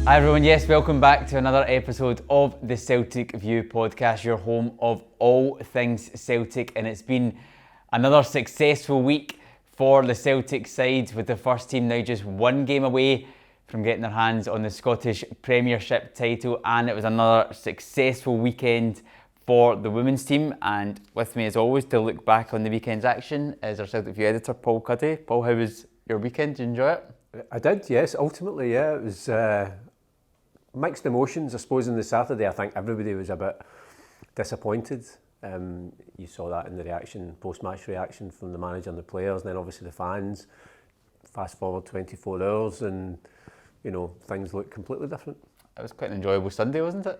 Hi everyone, yes, welcome back to another episode of the Celtic View Podcast, your home of all things Celtic, and it's been another successful week for the Celtic side, with the first team now just one game away from getting their hands on the Scottish Premiership title, and it was another successful weekend for the women's team. And with me as always to look back on the weekend's action is our Celtic View editor Paul Cuddy. Paul, how was your weekend? Did you enjoy it? I did, yes. Ultimately, yeah, it was mixed emotions. I suppose on the Saturday, I think everybody was a bit disappointed. You saw that in the reaction, post-match reaction from the manager and the players, and then obviously the fans. Fast forward 24 hours and, you know, things look completely different. It was quite an enjoyable Sunday, wasn't it?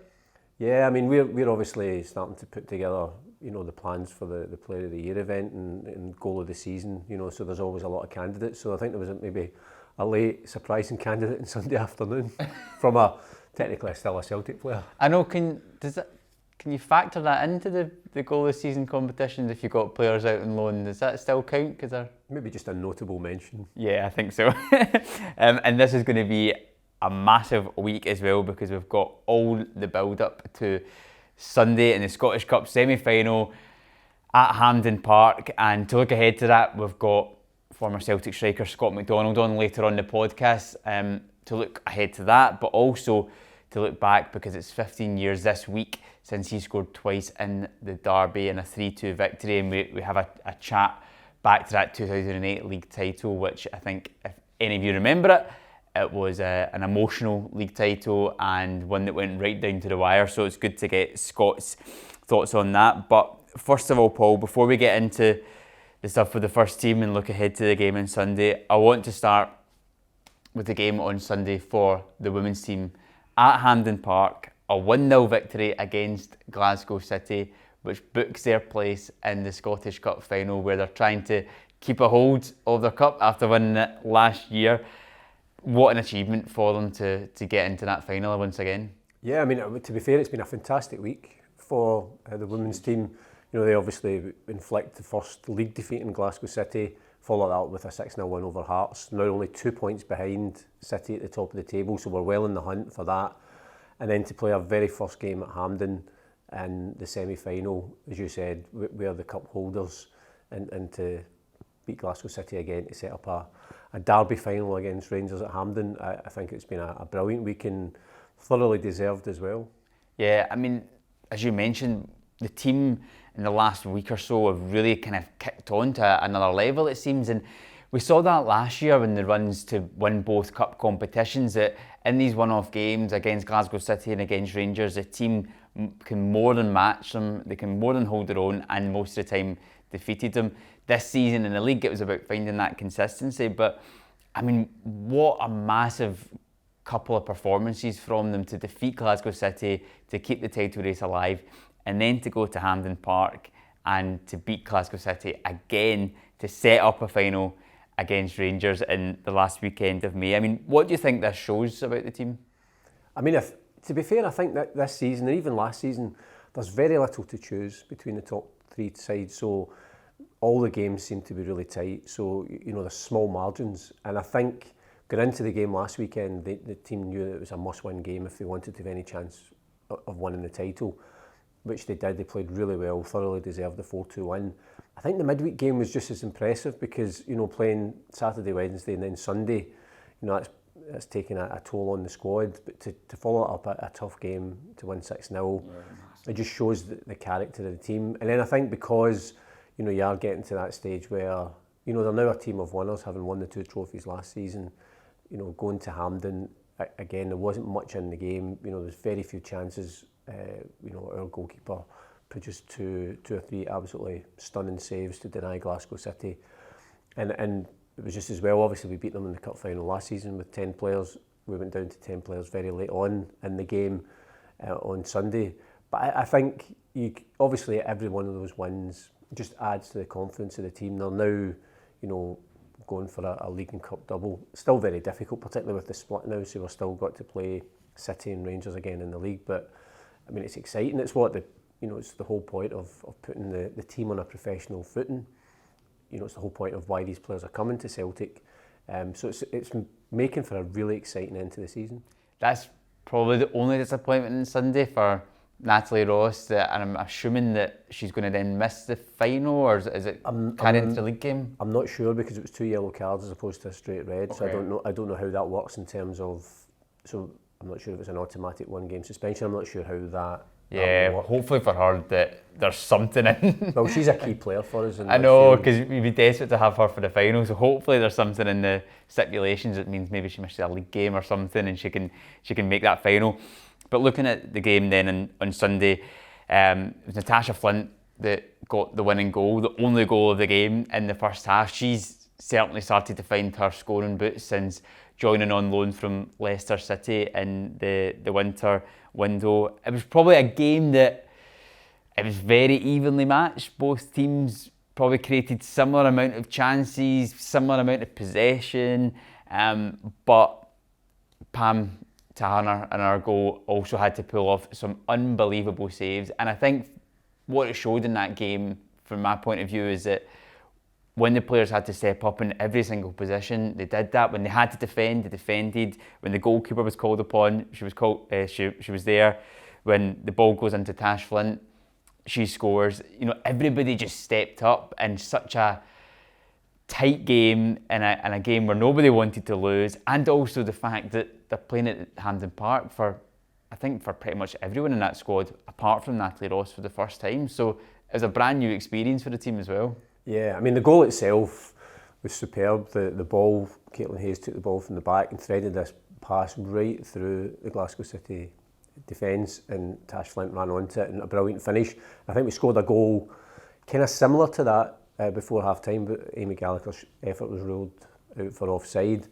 Yeah, I mean, we're obviously starting to put together, you know, the plans for the Player of the Year event and goal of the season, you know, so there's always a lot of candidates. So I think there was maybe a late surprising candidate on Sunday afternoon from technically still a Celtic player. I know, can you factor that into the goal of the season competitions if you've got players out on loan? Does that still count? Maybe just a notable mention. Yeah, I think so. And this is going to be a massive week as well, because we've got all the build-up to Sunday in the Scottish Cup semi-final at Hampden Park. And to look ahead to that, we've got former Celtic striker Scott McDonald on later on the podcast to look ahead to that, but also to look back, because it's 15 years this week since he scored twice in the derby in a 3-2 victory, and we have a chat back to that 2008 league title, which I think, if any of you remember it, it was an emotional league title and one that went right down to the wire, so it's good to get Scott's thoughts on that. But first of all, Paul, before we get into the stuff for the first team and look ahead to the game on Sunday, I want to start with the game on Sunday for the women's team at Hampden Park, a 1-0 victory against Glasgow City, which books their place in the Scottish Cup final, where they're trying to keep a hold of their cup after winning it last year. What an achievement for them to get into that final once again. Yeah, I mean, to be fair, it's been a fantastic week for the women's team. You know, they obviously inflict the first league defeat in Glasgow City, follow that up with a 6-0 win over Hearts. Now only 2 points behind City at the top of the table, so we're well in the hunt for that. And then to play our very first game at Hampden in the semi-final, as you said, we are the cup holders, and to beat Glasgow City again to set up a derby final against Rangers at Hampden. I think it's been a brilliant week and thoroughly deserved as well. Yeah, I mean, as you mentioned, the team in the last week or so have really kind of kicked on to another level, it seems, and we saw that last year in the runs to win both cup competitions, that in these one-off games against Glasgow City and against Rangers, the team can more than match them, they can more than hold their own, and most of the time defeated them. This season in the league, it was about finding that consistency, but I mean, what a massive couple of performances from them to defeat Glasgow City, to keep the title race alive, and then to go to Hampden Park and to beat Glasgow City again to set up a final against Rangers in the last weekend of May. I mean, what do you think this shows about the team? I mean, to be fair, I think that this season, and even last season, there's very little to choose between the top three sides. So all the games seem to be really tight. So, you know, there's small margins. And I think going into the game last weekend, the team knew that it was a must-win game if they wanted to have any chance of winning the title, which they did. They played really well, thoroughly deserved the 4-2 win. I think the midweek game was just as impressive because, you know, playing Saturday, Wednesday and then Sunday, you know, that's taken a toll on the squad. But to follow it up a tough game, to win 6-0, it just shows the character of the team. And then I think because, you know, you are getting to that stage where, you know, they're now a team of winners, having won the 2 trophies last season, you know, going to Hampden, again, there wasn't much in the game. You know, there's very few chances. You know, our goalkeeper produced two or three absolutely stunning saves to deny Glasgow City, and it was just as well. Obviously, we beat them in the cup final last season with 10 players. We went down to 10 players very late on in the game on Sunday. But I think obviously every one of those wins just adds to the confidence of the team. They're now, you know, going for a league and cup double. Still very difficult, particularly with the split now. So we've still got to play City and Rangers again in the league, but I mean, it's exciting. It's what it's the whole point of putting the team on a professional footing. You know, it's the whole point of why these players are coming to Celtic. So it's making for a really exciting end to the season. That's probably the only disappointment on Sunday for Natalie Ross, and I'm assuming that she's going to then miss the final, or is it carried into the league game? I'm not sure because it was 2 yellow cards as opposed to a straight red, so I don't know how that works in terms of. So I'm not sure if it's an automatic 1 game suspension. I'm not sure how that. Yeah, hopefully for her that there's something in. Well, she's a key player for us. I know, because we'd be desperate to have her for the final, so hopefully there's something in the stipulations that means maybe she misses a league game or something and she can make that final. But looking at the game then on Sunday, it was Natasha Flint that got the winning goal, the only goal of the game in the first half. She's certainly started to find her scoring boots since joining on loan from Leicester City in the winter window. It was probably a game that it was very evenly matched. Both teams probably created similar amount of chances, similar amount of possession, but Pam Turner in our goal also had to pull off some unbelievable saves. And I think what it showed in that game, from my point of view, is that when the players had to step up in every single position, they did that. When they had to defend, they defended. When the goalkeeper was called upon, she was there. When the ball goes into Tash Flint, she scores. You know, everybody just stepped up in such a tight game, and a game where nobody wanted to lose, and also the fact that they're playing at Hampden Park for pretty much everyone in that squad, apart from Natalie Ross, for the first time. So it was a brand new experience for the team as well. Yeah, I mean, the goal itself was superb. The ball, Caitlin Hayes took the ball from the back and threaded this pass right through the Glasgow City defence, and Tash Flint ran onto it, and a brilliant finish. I think we scored a goal kind of similar to that before half-time, but Amy Gallagher's effort was ruled out for offside.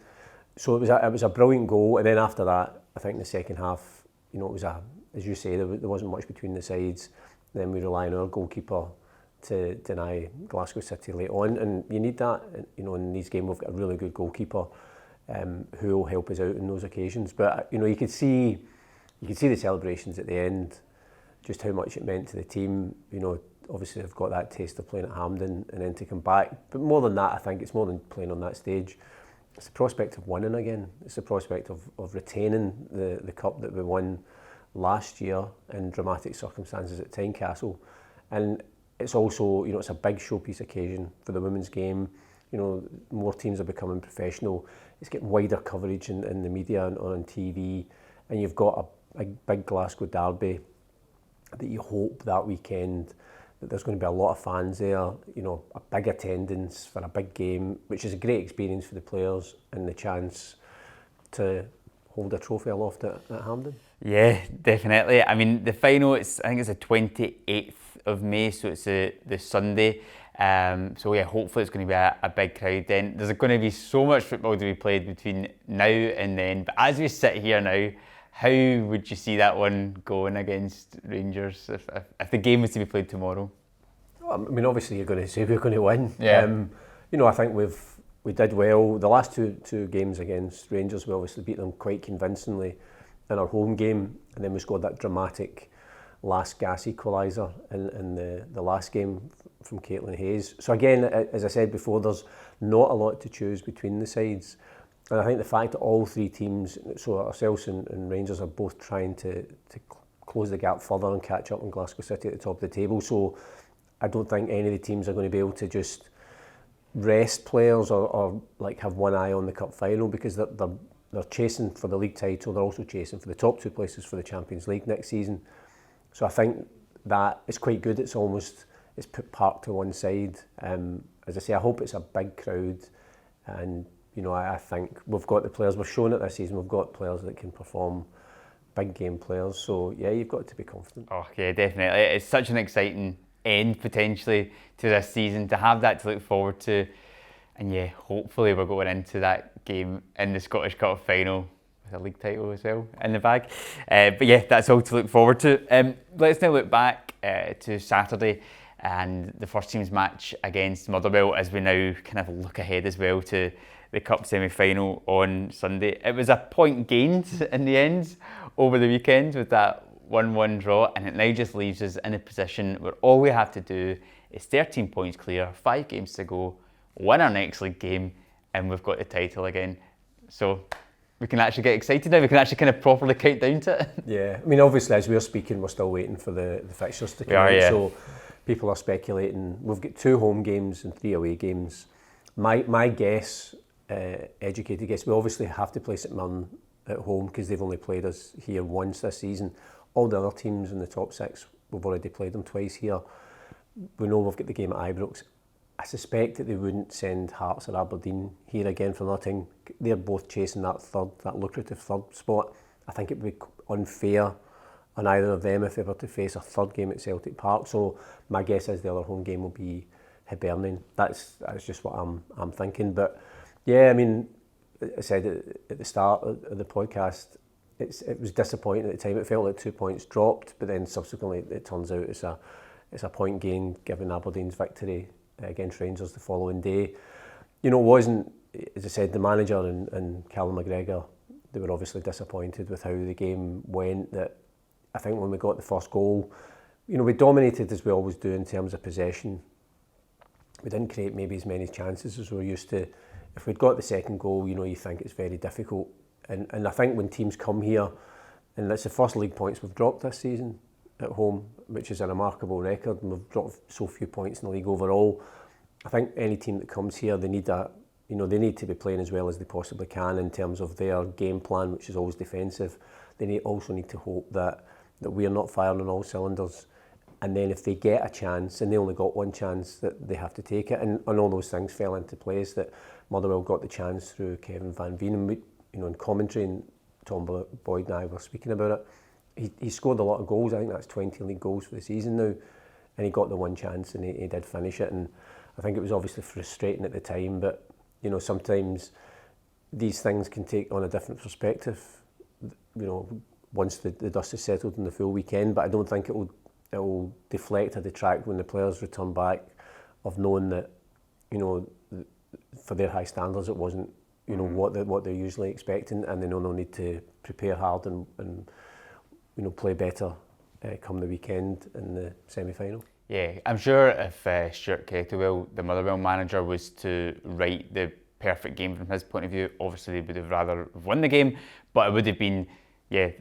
So it was a brilliant goal, and then after that, I think in the second half, you know, it was as you say, there wasn't much between the sides. Then we rely on our goalkeeper to deny Glasgow City late on, and you need that. You know, in these games we've got a really good goalkeeper who will help us out in those occasions. But you know, you could see the celebrations at the end, just how much it meant to the team. You know, obviously they've got that taste of playing at Hampden, and then to come back. But more than that, I think it's more than playing on that stage. It's the prospect of winning again. It's the prospect of retaining the cup that we won last year in dramatic circumstances at Tynecastle. And it's also, you know, it's a big showpiece occasion for the women's game. You know, more teams are becoming professional. It's getting wider coverage in the media and on TV. And you've got a big Glasgow derby that you hope that weekend that there's going to be a lot of fans there, you know, a big attendance for a big game, which is a great experience for the players and the chance to hold a trophy aloft at Hampden. Yeah, definitely. I mean, the final, I think it's the 28th of May, so it's the Sunday. So yeah, hopefully it's going to be a big crowd then. There's going to be so much football to be played between now and then. But as we sit here now, how would you see that one going against Rangers if the game was to be played tomorrow? Well, I mean, obviously you're going to say we're going to win. Yeah. You know, I think we did well. The last two games against Rangers, we obviously beat them quite convincingly in our home game, and then we scored that dramatic last gas equaliser in the last game from Caitlin Hayes. So again, as I said before, there's not a lot to choose between the sides. And I think the fact that all three teams, so ourselves and Rangers, are both trying to close the gap further and catch up on Glasgow City at the top of the table. So I don't think any of the teams are going to be able to just rest players or like have one eye on the cup final, because they're chasing for the league title. They're also chasing for the top two places for the Champions League next season. So I think that it's quite good. It's put Park to one side. As I say, I hope it's a big crowd, and you know, I think we've got the players. We've shown it this season. We've got players that can perform, big game players. So yeah, you've got to be confident. Oh yeah, definitely. It's such an exciting end potentially to this season to have that to look forward to, and yeah, hopefully we're going into that game in the Scottish Cup final with a league title as well in the bag. But yeah, that's all to look forward to. Let's now look back to Saturday and the first team's match against Motherwell, as we now kind of look ahead as well to the Cup semi-final on Sunday. It was a point gained in the end over the weekend with that 1-1 draw, and it now just leaves us in a position where all we have to do is 13 points clear, 5 games to go, win our next league game, and we've got the title again. So we can actually get excited now. We can actually kind of properly count down to it. Yeah, I mean, obviously, as we're speaking, we're still waiting for the fixtures to come out. Yeah. So people are speculating. We've got 2 home games and 3 away games. My guess, educated guess, we obviously have to play St Mirren at home because they've only played us here once this season. All the other teams in the top 6, we've already played them twice here. We know we've got the game at Ibrox. I suspect that they wouldn't send Hearts or Aberdeen here again for nothing. They're both chasing that lucrative third spot. I think it would be unfair on either of them if they were to face a third game at Celtic Park. So my guess is the other home game will be Hibernian. That's just what I'm thinking. But yeah, I mean, I said at the start of the podcast, it was disappointing at the time. It felt like 2 points dropped, but then subsequently it turns out it's a point gain given Aberdeen's victory against Rangers the following day. You know, it wasn't, as I said, the manager and Callum McGregor, they were obviously disappointed with how the game went. That I think when we got the first goal, you know, we dominated as we always do in terms of possession. We didn't create maybe as many chances as we're used to. If we'd got the second goal, you know, you think it's very difficult. And I think when teams come here, and it's the first league points we've dropped this season at home, which is a remarkable record, and we've dropped so few points in the league overall. I think any team that comes here, they need to be playing as well as they possibly can in terms of their game plan, which is always defensive. They also need to hope that we're not firing on all cylinders. And then if they get a chance, and they only got one chance, that they have to take it. And all those things fell into place, that Motherwell got the chance through Kevin Van Veen. And we, you know, in commentary, and Tom Boyd and I were speaking about it, he scored a lot of goals. I think that's 20 league goals for the season now. And he got the one chance and he did finish it. And I think it was obviously frustrating at the time, but you know, sometimes these things can take on a different perspective, you know, once the dust is settled in the full weekend. But I don't think it will deflect or detract when the players return back, of knowing that, you know, for their high standards, it wasn't, you know, what they're usually expecting, and they know they'll need to prepare hard and you know, play better come the weekend in the semi-final. Yeah, I'm sure if Stuart Kettlewell, the Motherwell manager, was to write the perfect game from his point of view, obviously they would have rather won the game, but it would have been,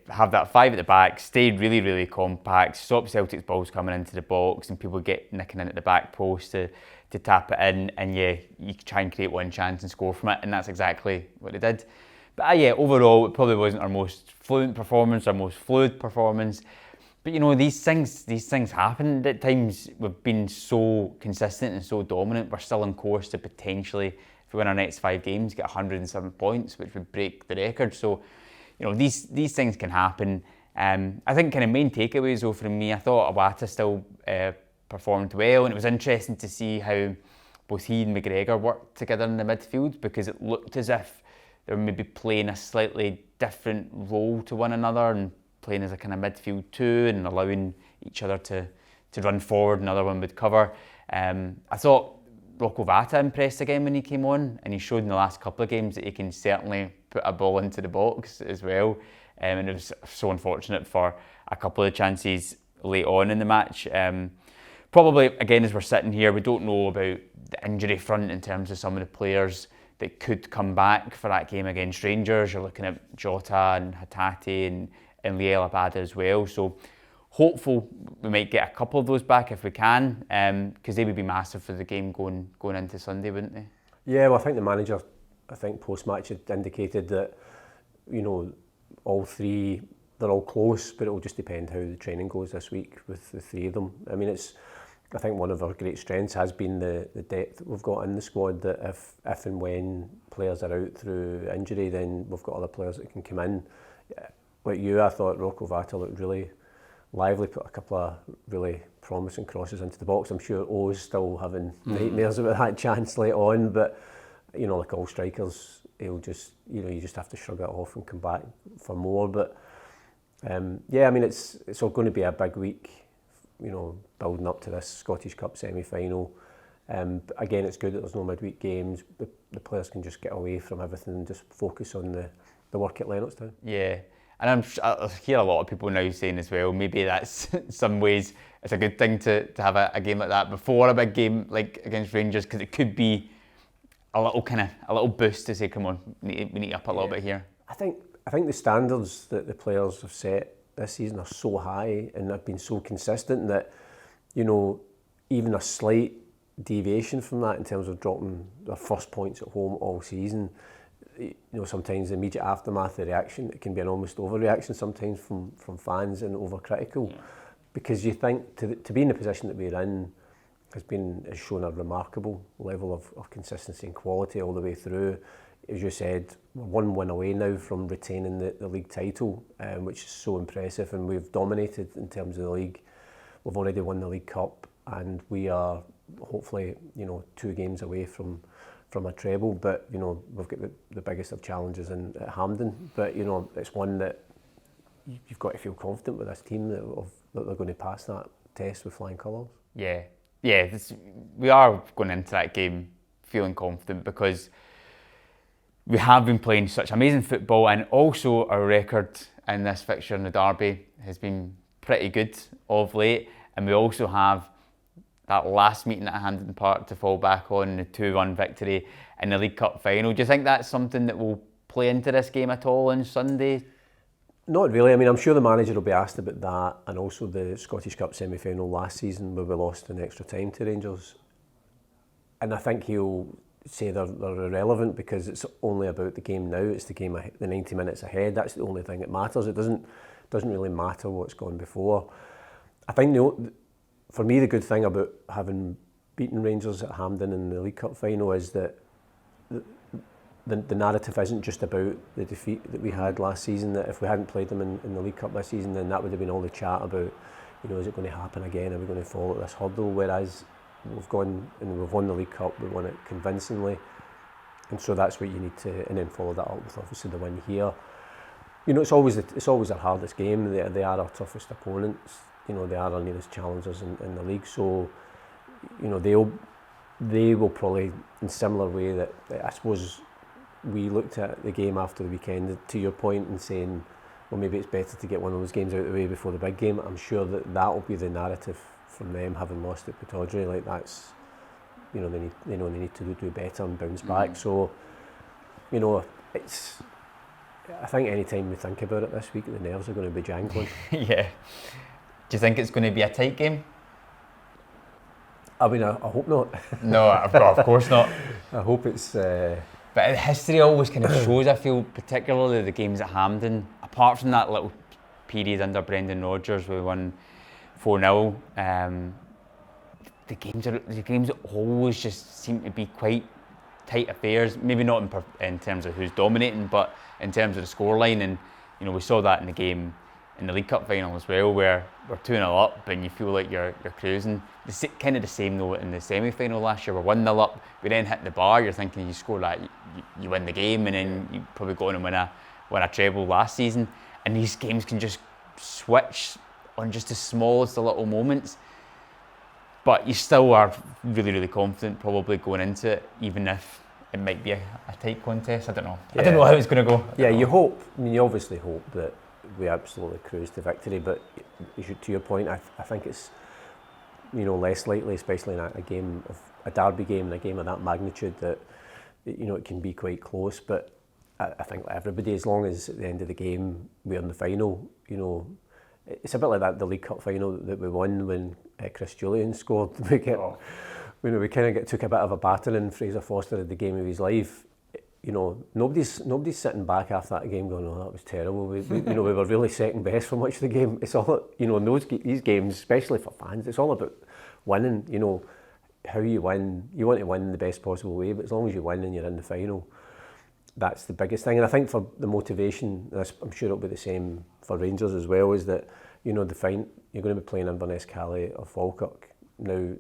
have that 5 at the back, stayed really, really compact, stop Celtic's balls coming into the box and people get nicking in at the back post to tap it in, and you try and create one chance and score from it, and that's exactly what they did. But overall, it probably wasn't our most fluent performance, our most fluid performance. But you know, these things happen. At times we've been so consistent and so dominant, we're still on course to potentially, if we win our next 5 games, get 107 points, which would break the record. So, you know, these things can happen. I think kind of main takeaways though from me, I thought Iwata still performed well, and it was interesting to see how both he and McGregor worked together in the midfield, because it looked as if they were maybe playing a slightly different role to one another and playing as a kind of midfield 2 and allowing each other to run forward, another one would cover. I thought Rocco Vata impressed again when he came on, and he showed in the last couple of games that he can certainly put a ball into the box as well. And it was so unfortunate for a couple of chances late on in the match. Probably, again, as we're sitting here, we don't know about the injury front in terms of some of the players that could come back for that game against Rangers. You're looking at Jota and Hatate and Liel Abada as well. So hopeful we might get a couple of those back if we can, because they would be massive for the game going into Sunday, wouldn't they? Yeah, well, I think the manager, post-match had indicated that, you know, all 3, they're all close, but it will just depend how the training goes this week with the 3 of them. I mean, I think one of our great strengths has been the depth that we've got in the squad, that if and when players are out through injury, then we've got other players that can come in. Like you, I thought Rocco Vata looked really lively, put a couple of really promising crosses into the box. I'm sure O's still having nightmares about that chance late on, but you know, like all strikers, he'll just, you know, you just have to shrug it off and come back for more. But I mean, it's all going to be a big week, you know, building up to this Scottish Cup semi-final. Again, it's good that there's no midweek games. The players can just get away from everything and just focus on the work at Lennoxtown. Yeah, and I hear a lot of people now saying as well, maybe that's in some ways it's a good thing to have a game like that before a big game like against Rangers, because it could be a little boost to say, come on, we need up a little bit here. think the standards that the players have set this season are so high and have been so consistent that, you know, even a slight deviation from that in terms of dropping their first points at home all season, you know, sometimes the immediate aftermath, the reaction, it can be an almost overreaction sometimes from fans and overcritical, because you think to be in the position that we're in has shown a remarkable level of consistency and quality all the way through. As you said, we're 1 win away now from retaining the league title, which is so impressive, and we've dominated in terms of the league. We've already won the League Cup, and we are hopefully, you know, 2 games away from a treble. But, you know, we've got the biggest of challenges at Hampden. But, you know, it's one that you've got to feel confident with this team that they're going to pass that test with flying colours. Yeah, we are going into that game feeling confident because we have been playing such amazing football, and also our record in this fixture in the derby has been pretty good of late, and we also have that last meeting at Hampden Park to fall back on, the 2-1 victory in the League Cup final. Do you think that's something that will play into this game at all on Sunday? Not really. I mean, I'm sure the manager will be asked about that, and also the Scottish Cup semi-final last season where we lost in extra time to Rangers. And I think he'll say they're irrelevant because it's only about the game now. It's the game, the 90 minutes ahead. That's the only thing that matters. It doesn't really matter what's gone before. I think for me the good thing about having beaten Rangers at Hampden in the League Cup final is that the narrative isn't just about the defeat that we had last season. That if we hadn't played them in the League Cup this season, then that would have been all the chat about, you know, is it going to happen again? Are we going to fall at this hurdle? Whereas we've gone and we've won the League Cup, we won it convincingly, and so that's what you need to, and then follow that up with obviously the win here. You know, it's always our hardest game. They are our toughest opponents. You know, they are our nearest challengers in the league. So, you know, they will probably, in similar way that I suppose we looked at the game after the weekend, to your point, and saying, well, maybe it's better to get one of those games out of the way before the big game. I'm sure that will be the narrative from them, having lost at Pittodrie. Like, that's, you know, they know they need to do better and bounce back. So, you know, I think any time we think about it this week, the nerves are going to be jangling. Yeah. Do you think it's going to be a tight game? I mean, I hope not. No, of course not. I hope it's... But history always kind of shows, I feel, particularly the games at Hampden, apart from that little period under Brendan Rodgers where we won 4-0, the games always just seem to be quite tight affairs. Maybe not in terms of who's dominating, but in terms of the scoreline. And, you know, we saw that in the game in the League Cup final as well, where we're 2-0 up and you feel like you're cruising. Kind of the same though in the semi-final last year. We're 1-0 up, we then hit the bar, you're thinking you score that, you win the game, and then you probably go on and win a treble last season. And these games can just switch on just the smallest of little moments. But you still are really, really confident probably going into it, even if it might be a tight contest. I don't know. Yeah. I don't know how it's going to go. Yeah, you hope. I mean, you obviously hope that we absolutely cruise to victory. But to your point, I think it's, you know, less likely, especially in a derby game, and a game of that magnitude, that, you know, it can be quite close. But I think like everybody, as long as at the end of the game we're in the final, you know, it's a bit like the League Cup final that we won when Chris Julian scored. We kind of took a bit of a battering, and Fraser Forster had the game of his life. You know, nobody's sitting back after that game going, "Oh, that was terrible." We were really second best for much of the game. It's all, you know, in these games, especially for fans, it's all about winning. You know, how you win. You want to win in the best possible way, but as long as you win and you're in the final, that's the biggest thing. And I think for the motivation, and I'm sure it'll be the same for Rangers as well, is that, you know, you're going to be playing Inverness, Calais or Falkirk. Now,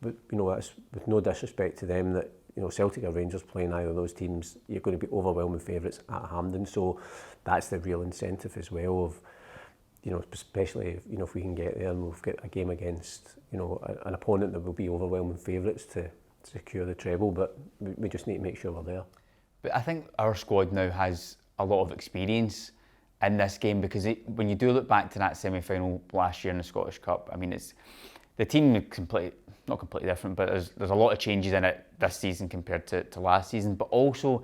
but, you know, that's with no disrespect to them, that, you know, Celtic or Rangers playing either of those teams, you're going to be overwhelming favourites at Hampden. So that's the real incentive as well of, you know, especially, you know, if we can get there and we've got a game against, you know, an opponent that will be overwhelming favourites to secure the treble, but we just need to make sure we're there. But I think our squad now has a lot of experience in this game, because when you do look back to that semi-final last year in the Scottish Cup, I mean, it's the team not completely different, but there's a lot of changes in it this season compared to last season. But also,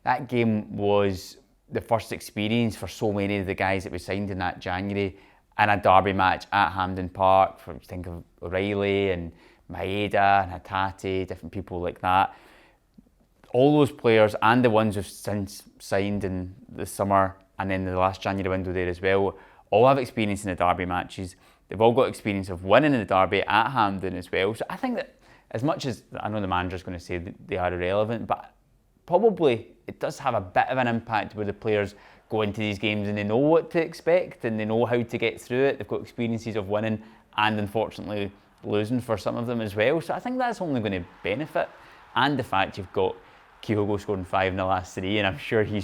that game was the first experience for so many of the guys that we signed in that January in a derby match at Hampden Park. For think of O'Reilly and Maeda and Hatate, different people like that. All those players and the ones who've since signed in the summer and then the last January window there as well, all have experience in the derby matches. They've all got experience of winning in the derby at Hampden as well. So I think that as much as I know the manager's going to say that they are irrelevant, but probably it does have a bit of an impact where the players go into these games and they know what to expect and they know how to get through it. They've got experiences of winning and unfortunately losing for some of them as well. So I think that's only going to benefit. And the fact you've got Kyogo scoring 5 in the last 3, and I'm sure he'll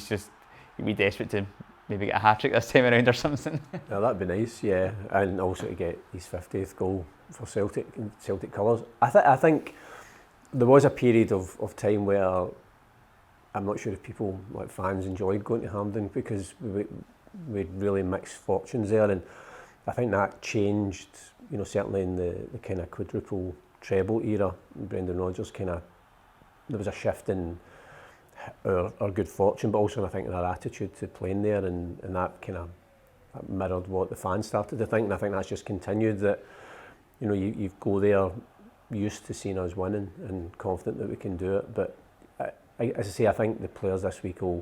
be desperate to maybe get a hat-trick this time around or something. Yeah, that'd be nice, yeah. And also to get his 50th goal for Celtic in Celtic colours. I think there was a period of time where I'm not sure if people, like fans, enjoyed going to Hampden because we had really mixed fortunes there, and I think that changed, you know, certainly in the kind of quadruple treble era. Brendan Rodgers there was a shift in our good fortune, but also I think in our attitude to playing there, and that kind of mirrored what the fans started to think, and I think that's just continued, that, you know, you go there used to seeing us winning and confident that we can do it, but as I say, I think the players this week will,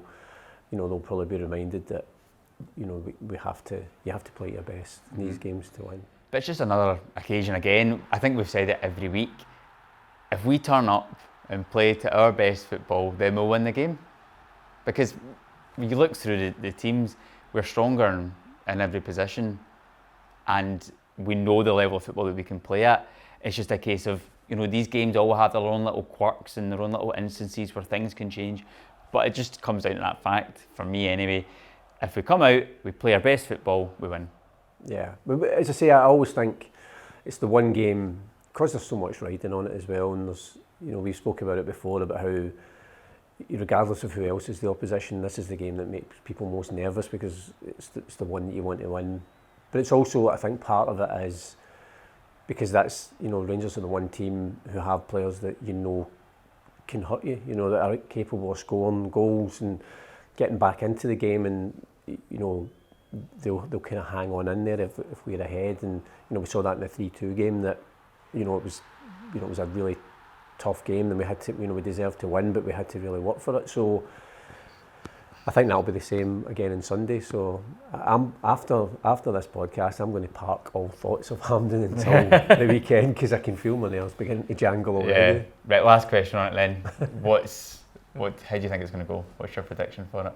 you know, they'll probably be reminded that, you know, you have to play your best in these games to win. But it's just another occasion again. I think we've said it every week. If we turn up and play to our best football, then we'll win the game. Because when you look through the teams, we're stronger in every position, and we know the level of football that we can play at. It's just a case of, you know, these games all have their own little quirks and their own little instances where things can change. But it just comes down to that fact, for me anyway. If we come out, we play our best football, we win. Yeah. But as I say, I always think it's the one game, because there's so much riding on it as well, and there's, you know, we've spoken about it before, about how, regardless of who else is the opposition, this is the game that makes people most nervous because it's the one that you want to win. But it's also, I think, part of it is because that's, you know, Rangers are the one team who have players that you know can hurt you, you know, that are capable of scoring goals and getting back into the game, and, you know, they'll kind of hang on in there if we're ahead. And, you know, we saw that in the 3-2 game, that, you know, it was a really tough game, and we had to, you know, we deserved to win, but we had to really work for it. So I think that'll be the same again on Sunday. So I'm after this podcast, I'm going to park all thoughts of Hampden until the weekend, because I can feel my nails beginning to jangle already. Yeah. Right, last question on it then. How do you think it's going to go? What's your prediction for it?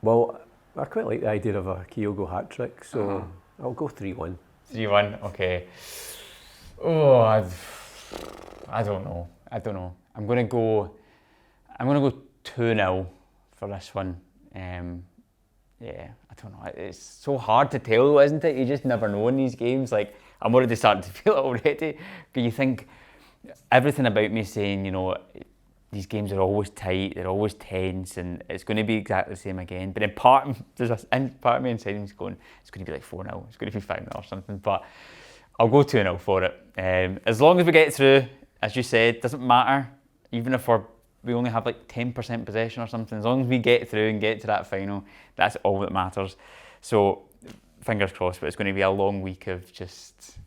Well, I quite like the idea of a Kyogo hat-trick, so I'll go 3-1. 3-1, okay. Oh, I don't know. I'm going to go 2-0 for this one. Yeah, I don't know. It's so hard to tell though, isn't it? You just never know in these games. Like, I'm already starting to feel it already. Because you think everything about me saying, you know, these games are always tight, they're always tense, and it's going to be exactly the same again. But in part of me inside me's going, it's going to be like 4-0, it's going to be 5-0 or something. But I'll go 2-0 for it. As long as we get through, as you said, doesn't matter. Even if we only have like 10% possession or something, as long as we get through and get to that final, that's all that matters. So fingers crossed, but it's going to be a long week of just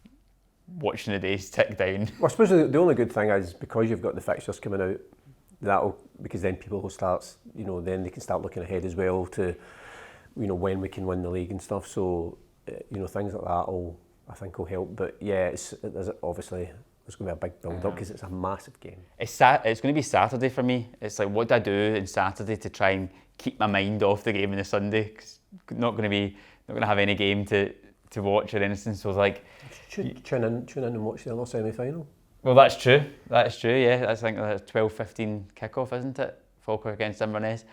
watching the days tick down. Well, I suppose the only good thing is, because you've got the fixtures coming out, because then people will start, you know, then they can start looking ahead as well to, you know, when we can win the league and stuff. So, you know, things like that I think will help. But yeah, obviously there's going to be a big build-up because it's a massive game. It's going to be Saturday for me. It's like, what do I do on Saturday to try and keep my mind off the game on the Sunday? Cause not going to have any game to watch or anything. So like, tune in and watch the other semi-final. Well, that's true. Yeah, I think that's 12:15 kickoff, isn't it? Falkirk against Inverness.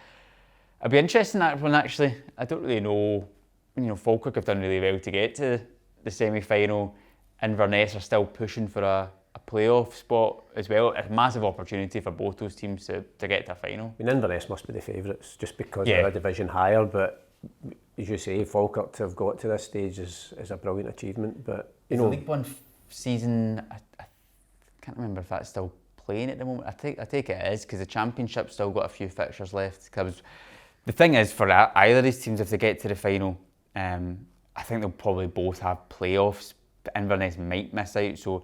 It'd be interesting, that one actually. I don't really know. You know, Falkirk have done really well to get to the semi-final. Inverness are still pushing for a playoff spot as well. It's a massive opportunity for both those teams to get to a final. I mean, Inverness must be the favourites just because they're a division higher, but as you say, Falkirk to have got to this stage is a brilliant achievement. But you know, the League One season, I can't remember if that's still playing at the moment. I take it is, because the Championship's still got a few fixtures left. Cause The thing is, for either of these teams, if they get to the final, I think they'll probably both have playoffs. But Inverness might miss out, so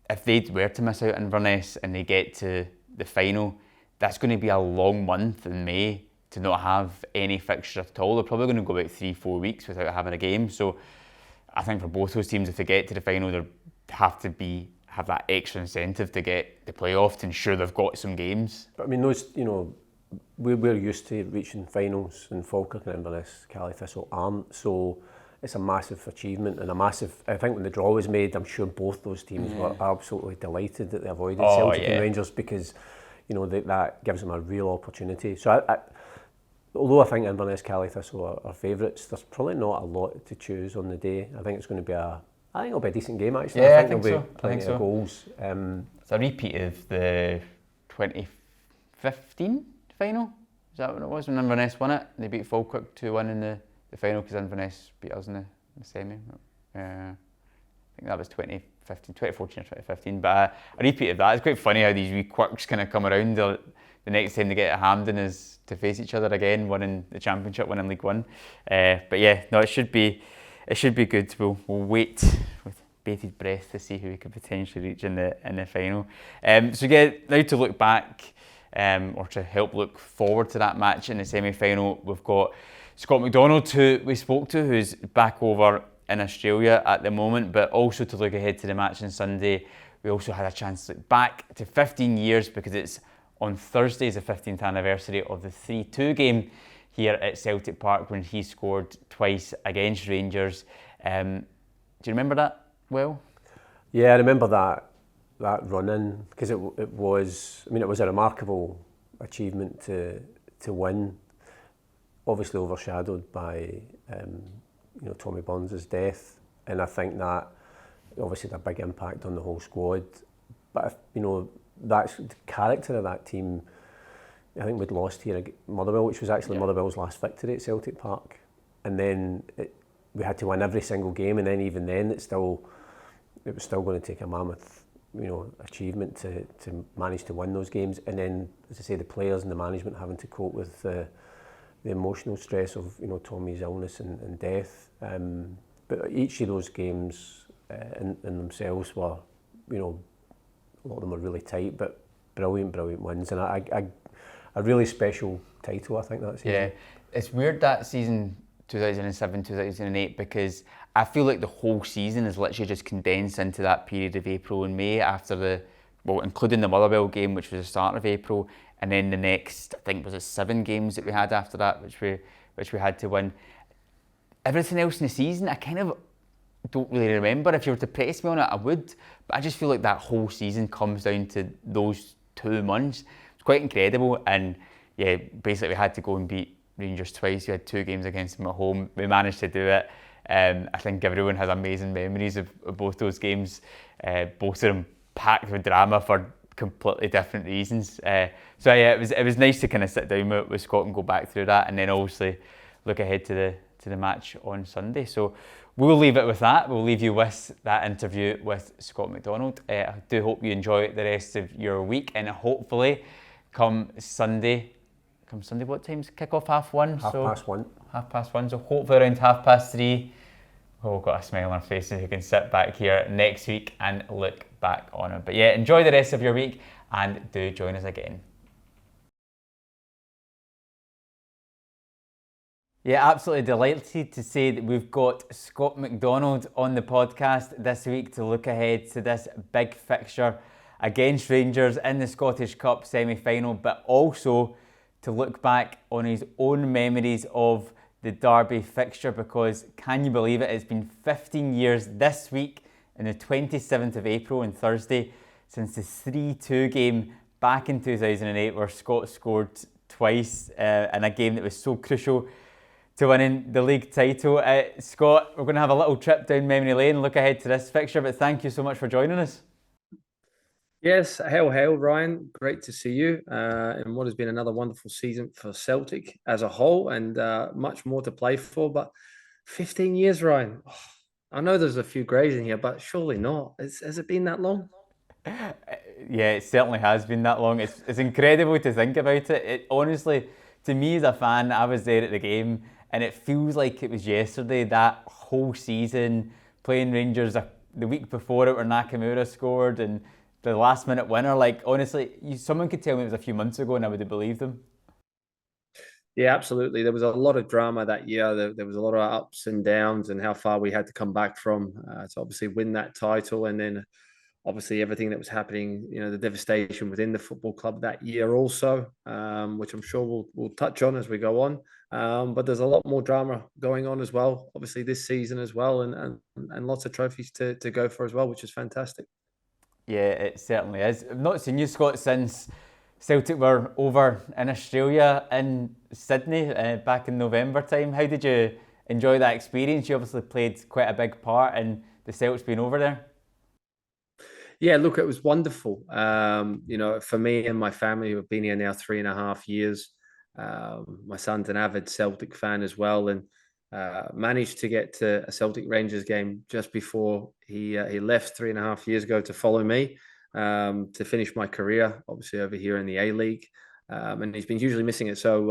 if they were to miss out Inverness and they get to the final, that's going to be a long month in May to not have any fixture at all. They're probably going to go about 3-4 weeks without having a game. So I think for both those teams, if they get to the final, they have that extra incentive to get the playoff to ensure they've got some games. But I mean, those, we're used to reaching finals, and Falkirk and Inverness, Cali Thistle aren't. So it's a massive achievement and I think when the draw was made, I'm sure both those teams were absolutely delighted that they avoided Celtic and Rangers, because that gives them a real opportunity. So although I think Inverness, Cali Thistle are favourites, there's probably not a lot to choose on the day. I think it's going to be it'll be a decent game actually. Yeah, I think there'll be plenty of goals. It's a repeat of the 2015 final. Is that what it was when Inverness won it? They beat Falkirk 2-1 in the final because Inverness beat us in the semi. I think that was 2014 or 2015. But a repeat of that. It's quite funny how these wee quirks kind of come around. The next time they get to Hampden is to face each other again, winning the championship, winning League One. But yeah, no, it should be good. We'll wait with bated breath to see who we could potentially reach in the final. So yeah, now to look back, or to help look forward to that match in the semi-final, we've got Scott McDonald, who we spoke to, who's back over in Australia at the moment, but also to look ahead to the match on Sunday. We also had a chance to look back to 15 years, because it's on Thursday is the 15th anniversary of the 3-2 game here at Celtic Park when he scored twice against Rangers. Do you remember that well? Yeah, I remember that run-in, because it was a remarkable achievement to win, obviously overshadowed by Tommy Burns' death, and I think that obviously had a big impact on the whole squad. But that's the character of that team. I think we'd lost here at Motherwell, which was actually Motherwell's last victory at Celtic Park, and then we had to win every single game, and then even then it was still going to take a mammoth achievement to manage to win those games. And then, as I say, the players and the management having to cope with the emotional stress of Tommy's illness and death. But each of those games in themselves were, a lot of them were really tight, but brilliant wins, and a really special title, I think, that season. Yeah, it's weird that season 2007-2008, because I feel like the whole season is literally just condensed into that period of April and May including the Motherwell game, which was the start of April, and then the next, I think, was it 7 games that we had after that, which we had to win. Everything else in the season, I kind of don't really remember. If you were to press me on it, I would, but I just feel like that whole season comes down to those 2 months. It's quite incredible, and yeah, basically we had to go and beat Rangers twice. We had 2 games against them at home. We managed to do it. I think everyone has amazing memories of both those games. Both of them packed with drama for completely different reasons. So yeah, it was nice to kind of sit down with Scott and go back through that, and then obviously look ahead to the match on Sunday. So we'll leave it with that. We'll leave you with that interview with Scott McDonald. I do hope you enjoy the rest of your week, and hopefully come Sunday, what time's kick-off? 1:30? Past 1. 1:30, so hopefully around 3:30. Oh, we've got a smile on our faces. We can sit back here next week and look back on it. But yeah, enjoy the rest of your week, and do join us again. Yeah, absolutely delighted to say that we've got Scott McDonald on the podcast this week to look ahead to this big fixture against Rangers in the Scottish Cup semi-final, but also to look back on his own memories of the Derby fixture, because can you believe it? It's been 15 years this week on the 27th of April on Thursday since the 3-2 game back in 2008 where Scott scored twice in a game that was so crucial to winning the league title. Scott, we're going to have a little trip down memory lane, look ahead to this fixture, but thank you so much for joining us. Yes, hail, Ryan. Great to see you in what has been another wonderful season for Celtic as a whole, and much more to play for. But 15 years, Ryan. Oh, I know there's a few greys in here, but surely not. Has it been that long? Yeah, it certainly has been that long. It's incredible to think about it. It honestly to me as a fan, I was there at the game, and it feels like it was yesterday. That whole season, playing Rangers the week before it, where Nakamura scored, and the last minute winner. Like honestly, someone could tell me it was a few months ago, and I would have believed them. Yeah, absolutely. There was a lot of drama that year. There was a lot of ups and downs, and how far we had to come back from to obviously win that title, and then obviously everything that was happening, the devastation within the football club that year also, which I'm sure we'll touch on as we go on. But there's a lot more drama going on as well, obviously this season as well, and lots of trophies to go for as well, which is fantastic. Yeah, it certainly is. I've not seen you, Scott, since Celtic were over in Australia in Sydney back in November time. How did you enjoy that experience? You obviously played quite a big part in the Celts being over there. Yeah, look, it was wonderful. For me and my family, we've been here now 3.5 years. My son's an avid Celtic fan as well, and managed to get to a Celtic Rangers game just before he left 3.5 years ago to follow me to finish my career, obviously over here in the A-League. And he's been hugely missing it. So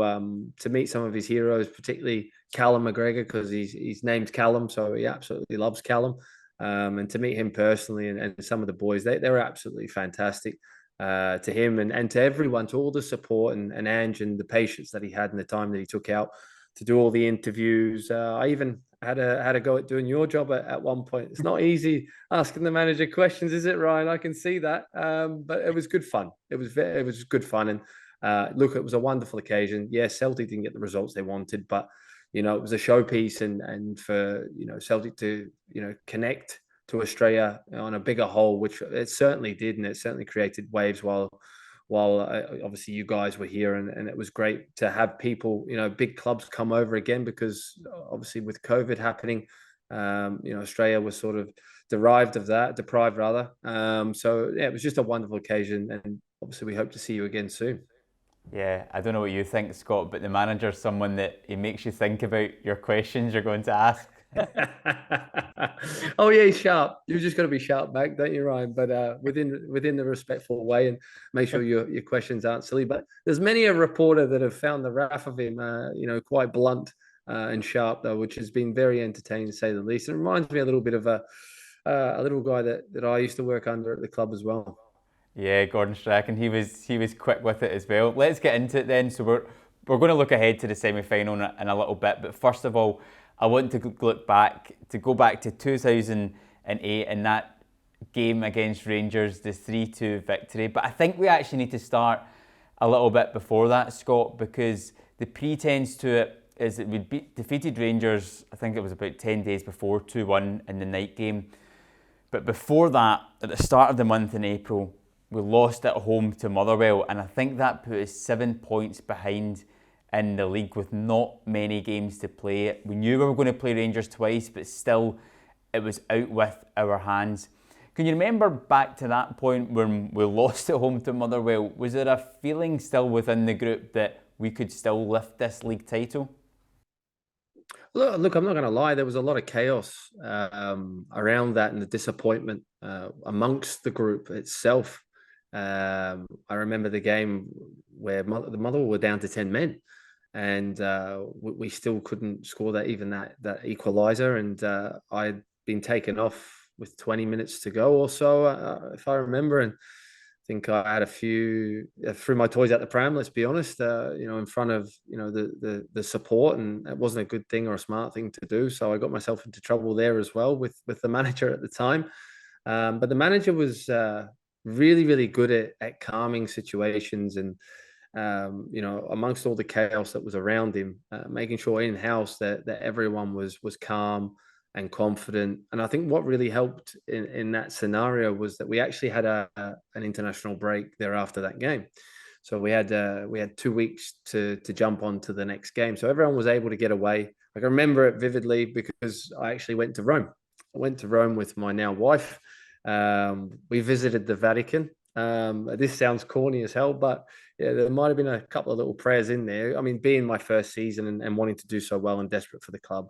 to meet some of his heroes, particularly Callum McGregor, because he's named Callum, so he absolutely loves Callum. And to meet him personally and some of the boys, they were absolutely fantastic to him and to everyone, to all the support and Ange and the patience that he had and the time that he took out to do all the interviews. I even had a go at doing your job at one point. It's not easy asking the manager questions, is it, Ryan? I can see that, but it was good fun. It was good fun, and look, it was a wonderful occasion. Yeah, Celtic didn't get the results they wanted, but it was a showpiece, and for Celtic to connect to Australia on a bigger whole, which it certainly did, and it certainly created waves while obviously you guys were here, and it was great to have people, big clubs come over again, because obviously with COVID happening, Australia was sort of deprived rather. So yeah, it was just a wonderful occasion, and obviously we hope to see you again soon. Yeah, I don't know what you think, Scott, but the manager's someone that he makes you think about your questions you're going to ask. Oh yeah, he's sharp. You just got to be sharp back, don't you, Ryan? But within the respectful way, and make sure your questions aren't silly. But there's many a reporter that have found the wrath of him, quite blunt and sharp, though, which has been very entertaining to say the least. It reminds me a little bit of a little guy that I used to work under at the club as well. Yeah, Gordon Strachan, he was quick with it as well. Let's get into it then. So we're going to look ahead to the semi-final in a little bit, but first of all, I want to go back to 2008 and that game against Rangers, the 3-2 victory. But I think we actually need to start a little bit before that, Scott, because the pretense to it is that we'd defeated Rangers, I think it was about 10 days before, 2-1 in the night game. But before that, at the start of the month in April, we lost at home to Motherwell, and I think that put us 7 points behind in the league with not many games to play. We knew we were going to play Rangers twice, but still it was out with our hands. Can you remember back to that point when we lost at home to Motherwell? Was there a feeling still within the group that we could still lift this league title? Look, I'm not going to lie. There was a lot of chaos around that, and the disappointment amongst the group itself. I remember the game where the Motherwell were down to 10 men, and we still couldn't score that equaliser. And I'd been taken off with 20 minutes to go or so, if I remember. And I think I had a few threw my toys out the pram. Let's be honest, in front of the support, and it wasn't a good thing or a smart thing to do. So I got myself into trouble there as well with the manager at the time. But the manager was really, really good at calming situations, and amongst all the chaos that was around him, making sure in house that everyone was calm and confident. And I think what really helped in that scenario was that we actually had an international break there after that game. So we had 2 weeks to jump on to the next game. So everyone was able to get away. I can remember it vividly because I actually went to Rome. I went to Rome with my now wife. We visited the Vatican. This sounds corny as hell, but yeah, there might have been a couple of little prayers in there. I mean, being my first season and wanting to do so well and desperate for the club,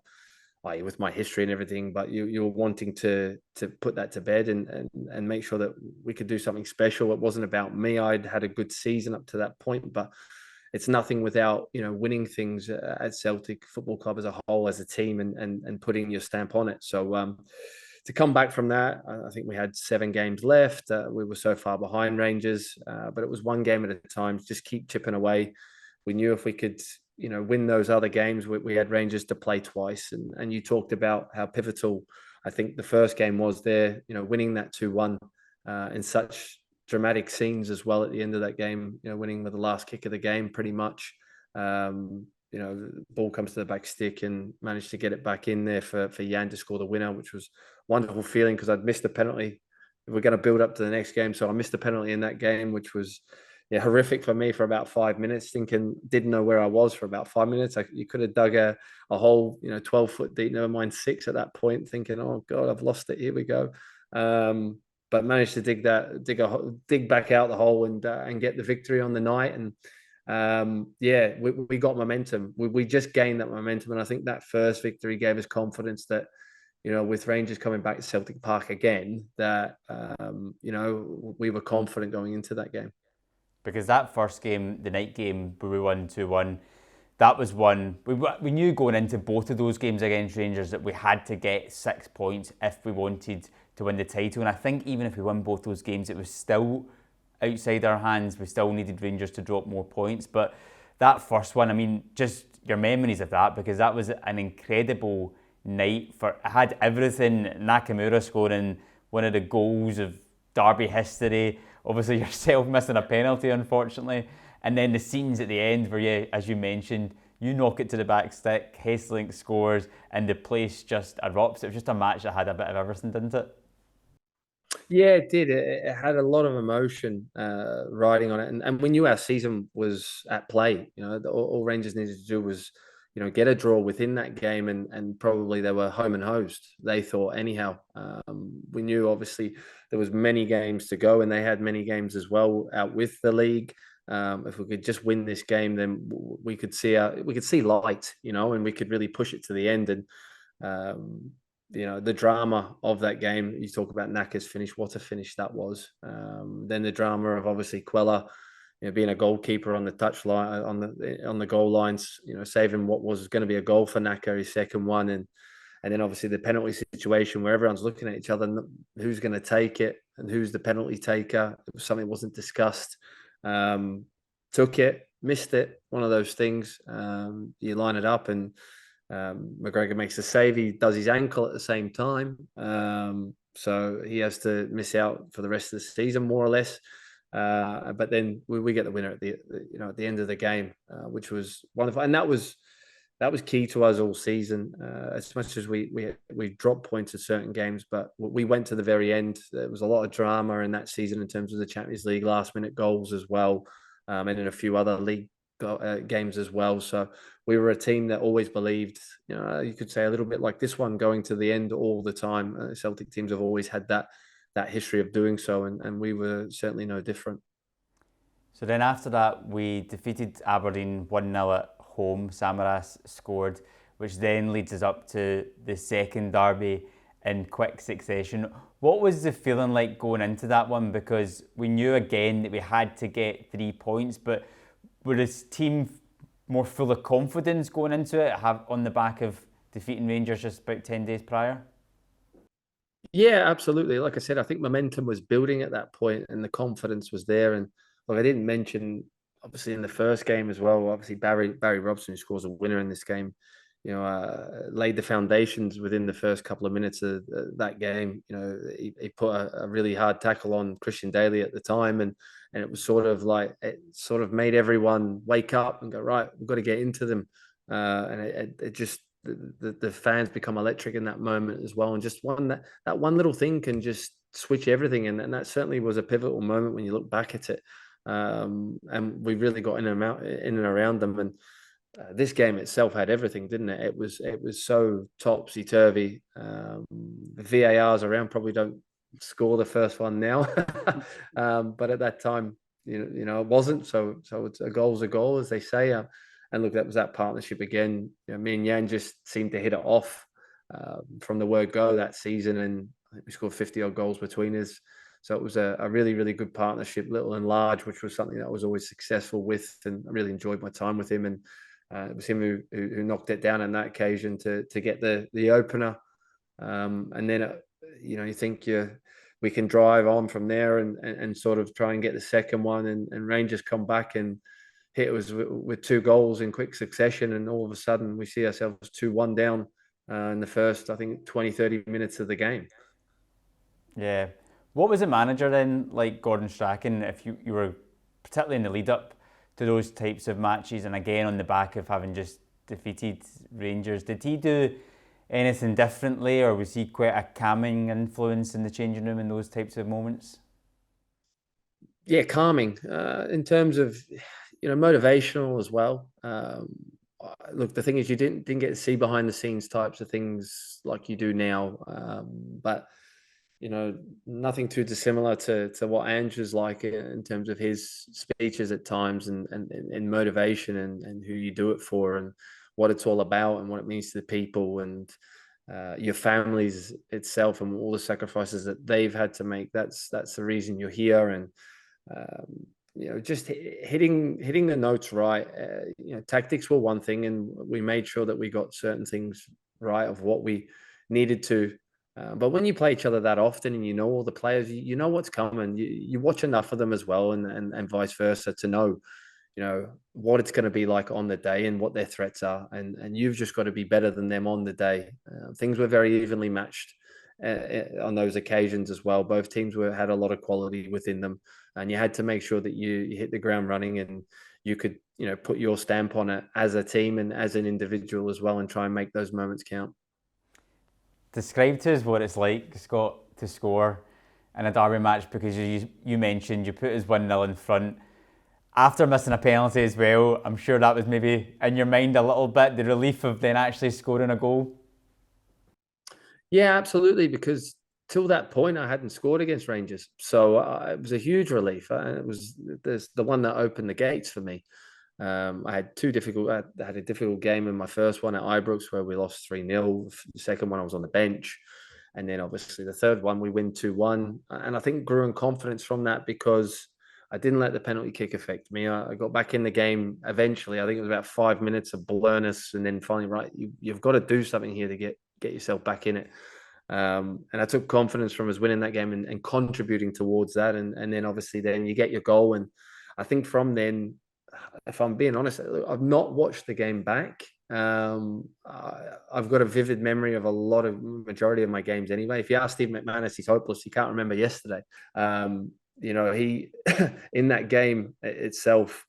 with my history and everything, but you're wanting to put that to bed and make sure that we could do something special. It wasn't about me. I'd had a good season up to that point, but it's nothing without, winning things at Celtic Football Club as a whole, as a team, and putting your stamp on it. So to come back from that, I think we had 7 games left. We were so far behind Rangers, but it was one game at a time. Just keep chipping away. We knew if we could, win those other games, we had Rangers to play twice. And you talked about how pivotal I think the first game was there, winning that 2-1 in such dramatic scenes as well at the end of that game, winning with the last kick of the game pretty much. The ball comes to the back stick and managed to get it back in there for Jan to score the winner, which was a wonderful feeling because I'd missed the penalty. We're going to build up to the next game. So I missed the penalty in that game, which was horrific for me for about 5 minutes, didn't know where I was for about 5 minutes. You could have dug a hole, 12 foot deep, never mind 6 at that point, thinking, oh God, I've lost it. Here we go. But managed to dig back out the hole and get the victory on the night. And we got momentum. We just gained that momentum. And I think that first victory gave us confidence that, with Rangers coming back to Celtic Park again, that, we were confident going into that game. Because that first game, the night game, where we won 2-1, that was one, we knew going into both of those games against Rangers that we had to get 6 points if we wanted to win the title. And I think even if we won both those games, it was still outside our hands. We still needed Rangers to drop more points. But that first one, I mean, just your memories of that, because that was an incredible night. It had everything. Nakamura scoring one of the goals of Derby history. Obviously yourself missing a penalty, unfortunately. And then the scenes at the end where, as you mentioned, you knock it to the back stick, Hesselink scores, and the place just erupts. It was just a match that had a bit of everything, didn't it? Yeah, it did. It had a lot of emotion riding on it. And we knew our season was at play. All Rangers needed to do was, get a draw within that game, and probably they were home and host, they thought anyhow. We knew obviously there was many games to go, and they had many games as well out with the league. If we could just win this game, then we could see light, and we could really push it to the end. And the drama of that game, you talk about Naka's finish, what a finish that was. Then the drama of obviously Quella, being a goalkeeper on the touchline, on the goal lines, saving what was going to be a goal for Naka, his second one, and then obviously the penalty situation where everyone's looking at each other, and who's going to take it and who's the penalty taker. It was something that wasn't discussed. Took it, missed it. One of those things. You line it up, and McGregor makes the save. He does his ankle at the same time, so he has to miss out for the rest of the season, more or less. But then we get the winner at the end of the game, which was wonderful, and that was key to us all season. As much as we dropped points at certain games, but we went to the very end. There was a lot of drama in that season in terms of the Champions League last minute goals as well, and in a few other league games as well. So we were a team that always believed, you could say a little bit like this one, going to the end all the time. Celtic teams have always had that history of doing so, and we were certainly no different. So then after that, we defeated Aberdeen 1-0 at home. Samaras scored, which then leads us up to the second derby in quick succession. What was the feeling like going into that one? Because we knew again that we had to get 3 points, but were this team more full of confidence going into it, on the back of defeating Rangers just about 10 days prior? Yeah, absolutely. Like I said, I think momentum was building at that point, and the confidence was there. And like I didn't mention, obviously in the first game as well, obviously Barry Robson, who scores a winner in this game, laid the foundations within the first couple of minutes of that game. He put a really hard tackle on Christian Daly at the time, and it was sort of made everyone wake up and go, right, we've got to get into them. And it just, the fans become electric in that moment as well. And just that one little thing can just switch everything. And that certainly was a pivotal moment when you look back at it. And we really got in and around them. And this game itself had everything, didn't it? It was so topsy-turvy. The VARs around probably don't score the first one now. But at that time, it wasn't. So it's a goal's a goal, as they say. And look, that was that partnership again. Me and Jan just seemed to hit it off from the word go that season. And I think we scored 50 odd goals between us. So it was a really, really good partnership, little and large, which was something that I was always successful with, and I really enjoyed my time with him. And it was him who knocked it down on that occasion to get the opener. And then, you think we can drive on from there and sort of try and get the second one, and Rangers come back and hit us with 2 goals in quick succession, and all of a sudden we see ourselves 2-1 down in the first, I think, 20-30 minutes of the game. Yeah. What was the manager then, like Gordon Strachan, if you were particularly in the lead up to those types of matches, and again on the back of having just defeated Rangers, did he do anything differently, or was he quite a calming influence in the changing room in those types of moments? Yeah, calming in terms of, motivational as well. Look, the thing is, you didn't get to see behind the scenes types of things like you do now, but nothing too dissimilar to what Andrew's like in terms of his speeches at times, and motivation, and who you do it for, and what it's all about, and what it means to the people, and your families itself, and all the sacrifices that they've had to make. That's the reason you're here. And just hitting the notes right. Tactics were one thing, and we made sure that we got certain things right of what we needed to. But when you play each other that often, and all the players, you know what's coming. You watch enough of them as well, and vice versa, to know, what it's going to be like on the day, and what their threats are, and you've just got to be better than them on the day. Things were very evenly matched on those occasions as well. Both teams had a lot of quality within them, and you had to make sure that you hit the ground running, and you could put your stamp on it as a team and as an individual as well, and try and make those moments count. Describe to us what it's like, Scott, to score in a derby match, because you mentioned you put us 1-0 in front after missing a penalty as well. I'm sure that was maybe in your mind a little bit, the relief of then actually scoring a goal. Yeah, absolutely, because till that point I hadn't scored against Rangers, so it was a huge relief. It was the one that opened the gates for me. I had a difficult game in my first one at Ibrox, where we lost 3-0. The second one I was on the bench, and then obviously the third one we win 2-1. And I think grew in confidence from that, because I didn't let the penalty kick affect me. I got back in the game eventually. I think it was about 5 minutes of blurness, and then finally, right, you've got to do something here to get yourself back in it. And I took confidence from us winning that game, and contributing towards that. And then obviously then you get your goal. And I think from then, if I'm being honest, I've not watched the game back. I've got a vivid memory of majority of my games anyway. If you ask Steve McManus, he's hopeless. He can't remember yesterday. He in that game itself,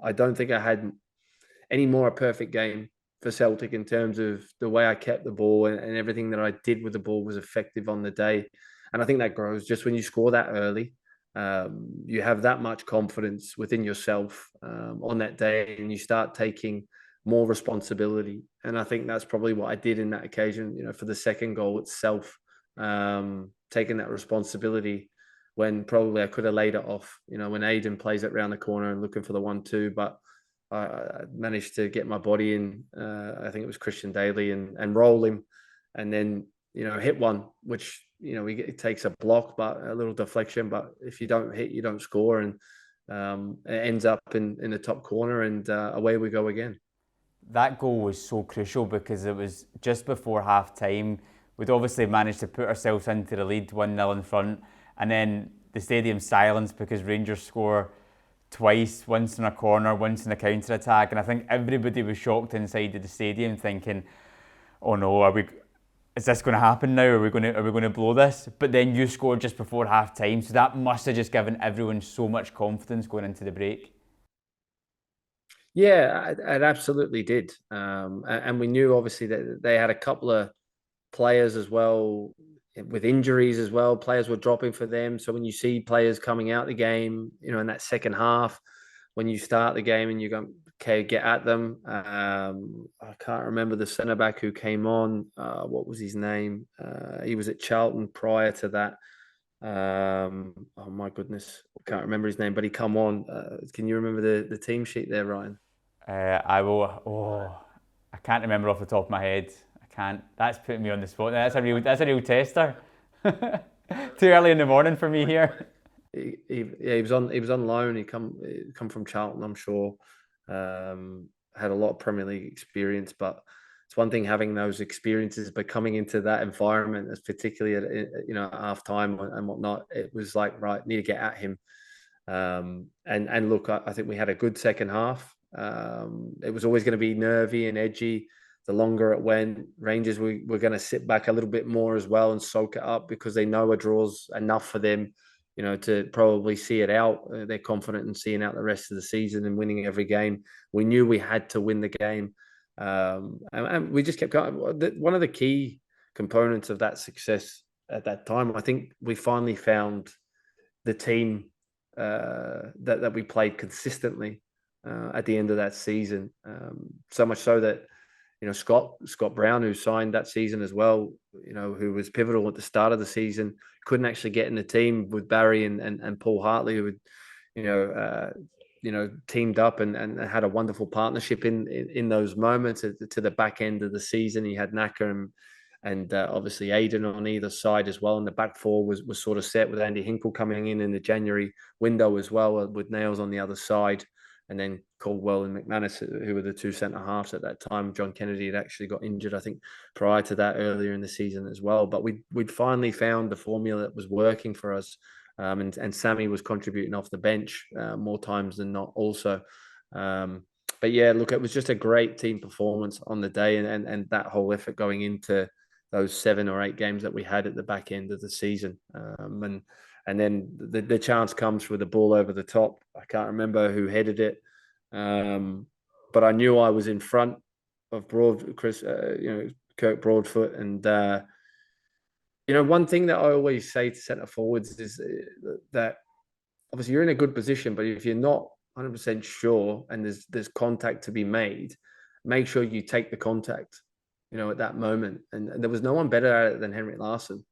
I don't think I had any more a perfect game for Celtic in terms of the way I kept the ball, and everything that I did with the ball was effective on the day. And I think that grows just when you score that early. You have that much confidence within yourself on that day, and you start taking more responsibility. And I think that's probably what I did in that occasion, for the second goal itself, taking that responsibility when probably I could have laid it off, when Aidan plays it around the corner and looking for the 1-2, but I managed to get my body in, I think it was Christian Daly, and roll him, and then, hit one, which, it takes a block, but a little deflection, but if you don't hit, you don't score, and it ends up in the top corner, and away we go again. That goal was so crucial, because it was just before half time. We'd obviously managed to put ourselves into the lead 1-0 in front, and then the stadium silence because Rangers score twice, once in a corner, once in a counter-attack, and I think everybody was shocked inside of the stadium, thinking, oh no, is this going to happen now? Are we going to blow this? But then you scored just before half time, so that must have just given everyone so much confidence going into the break. Yeah, it absolutely did, and we knew obviously that they had a couple of players as well with injuries as well. Players were dropping for them, so when you see players coming out the game, in that second half, when you start the game and you go, okay, get at them. I can't remember the centre back who came on. What was his name? He was at Charlton prior to that. Oh my goodness, I can't remember his name, but he come on. Can you remember the team sheet there, Ryan? I will. Oh, I can't remember off the top of my head. I can't. That's putting me on the spot. That's a real tester. Too early in the morning for me here. He was on loan. He come from Charlton, I'm sure. Had a lot of Premier League experience, but it's one thing having those experiences, but coming into that environment, particularly at half time and whatnot, it was like, right, need to get at him. And look, I think we had a good second half. It was always going to be nervy and edgy. The longer it went, Rangers were going to sit back a little bit more as well and soak it up because they know a draw's enough for them, to probably see it out. They're confident in seeing out the rest of the season and winning every game. We knew we had to win the game. And we just kept going. One of the key components of that success at that time, I think we finally found the team that we played consistently at the end of that season. So much so that Scott Brown, who signed that season as well, who was pivotal at the start of the season, couldn't actually get in the team with Barry and Paul Hartley, who had teamed up and had a wonderful partnership in those moments to the back end of the season. He had Naka and obviously Aidan on either side as well, and the back four was sort of set with Andy Hinkle coming in the January window as well, with Nails on the other side, and then Caldwell and McManus, who were the two centre halves at that time. John Kennedy had actually got injured, I think, prior to that earlier in the season as well. But we'd finally found the formula that was working for us, and Sammy was contributing off the bench more times than not also. But yeah, look, it was just a great team performance on the day, and that whole effort going into those 7 or 8 games that we had at the back end of the season. And then the chance comes with the ball over the top. I can't remember who headed it, but I knew I was in front of Kirk Broadfoot. And one thing that I always say to centre forwards is that obviously you're in a good position, but if you're not 100% sure and there's contact to be made, make sure you take the contact, at that moment. And there was no one better at it than Henrik Larsson,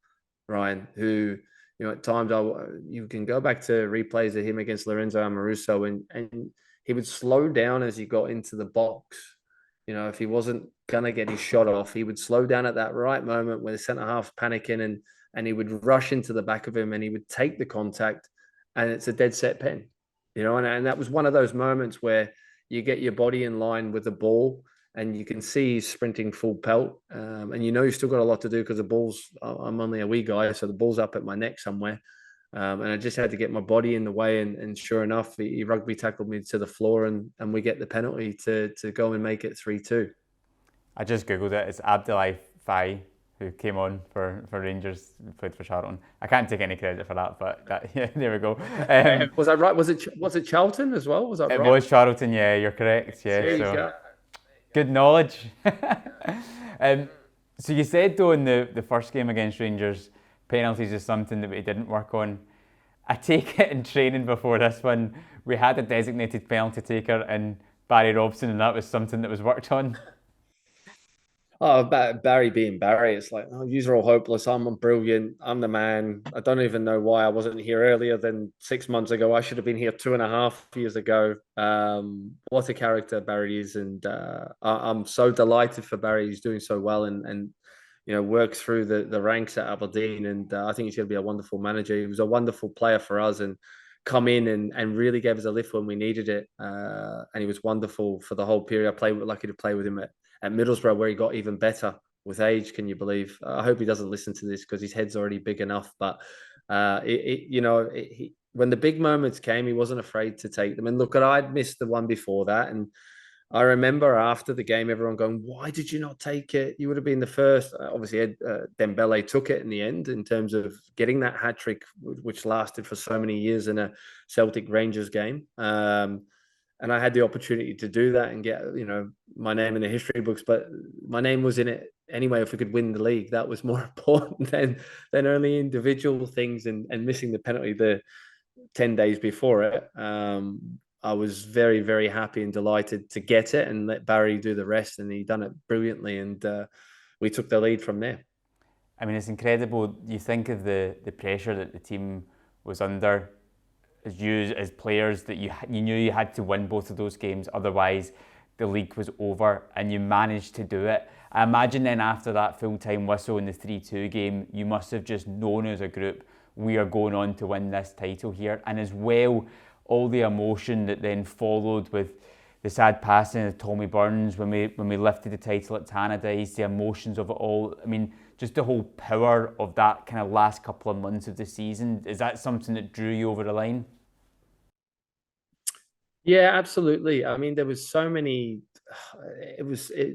Ryan, who, at times you can go back to replays of him against Lorenzo Amoruso, and he would slow down as he got into the box. If he wasn't gonna get his shot off, he would slow down at that right moment where the centre half's panicking, and he would rush into the back of him, and he would take the contact, and it's a dead set pen. And that was one of those moments where you get your body in line with the ball, and you can see he's sprinting full pelt. And you've still got a lot to do because the ball's, I'm only a wee guy, so the ball's up at my neck somewhere. And I just had to get my body in the way. And sure enough, he rugby tackled me to the floor, and we get the penalty to go and make it 3-2. I just Googled it. It's Abdoulaye Faye, who came on for Rangers, played for Charlton. I can't take any credit for that, but there we go. Was that right? Was it Charlton as well? Was that right? It was Charlton, yeah, you're correct. Yeah, so good knowledge. So you said though in the first game against Rangers, penalties is something that we didn't work on. I take it in training before this one, we had a designated penalty taker in Barry Robson, and that was something that was worked on. Oh, Barry being Barry, it's like, oh, you're all hopeless. I'm brilliant. I'm the man. I don't even know why I wasn't here earlier than 6 months ago. I should have been here 2.5 years ago. What a character Barry is, and I'm so delighted for Barry. He's doing so well, and works through the ranks at Aberdeen, and I think he's going to be a wonderful manager. He was a wonderful player for us, and come in and really gave us a lift when we needed it. And he was wonderful for the whole period. Lucky to play with him at Middlesbrough, where he got even better with age. Can you believe? I hope he doesn't listen to this because his head's already big enough. But when the big moments came, he wasn't afraid to take them. And look, I'd missed the one before that, and I remember after the game, everyone going, "Why did you not take it? You would have been the first." Obviously, Dembele took it in the end in terms of getting that hat trick, which lasted for so many years in a Celtic Rangers game. And I had the opportunity to do that and get, my name in the history books, but my name was in it anyway. If we could win the league, that was more important than only individual things and missing the penalty the 10 days before it. I was very, very happy and delighted to get it and let Barry do the rest. And he done it brilliantly. And we took the lead from there. I mean, it's incredible. You think of the pressure that the team was under as players, that you knew you had to win both of those games. Otherwise, the league was over, and you managed to do it. I imagine then after that full-time whistle in the 3-2 game, you must have just known as a group, we are going on to win this title here. And as well, all the emotion that then followed with the sad passing of Tommy Burns when we lifted the title at Tannadice, the emotions of it all. I mean, just the whole power of that kind of last couple of months of the season. Is that something that drew you over the line? Yeah, absolutely. I mean, there was so many.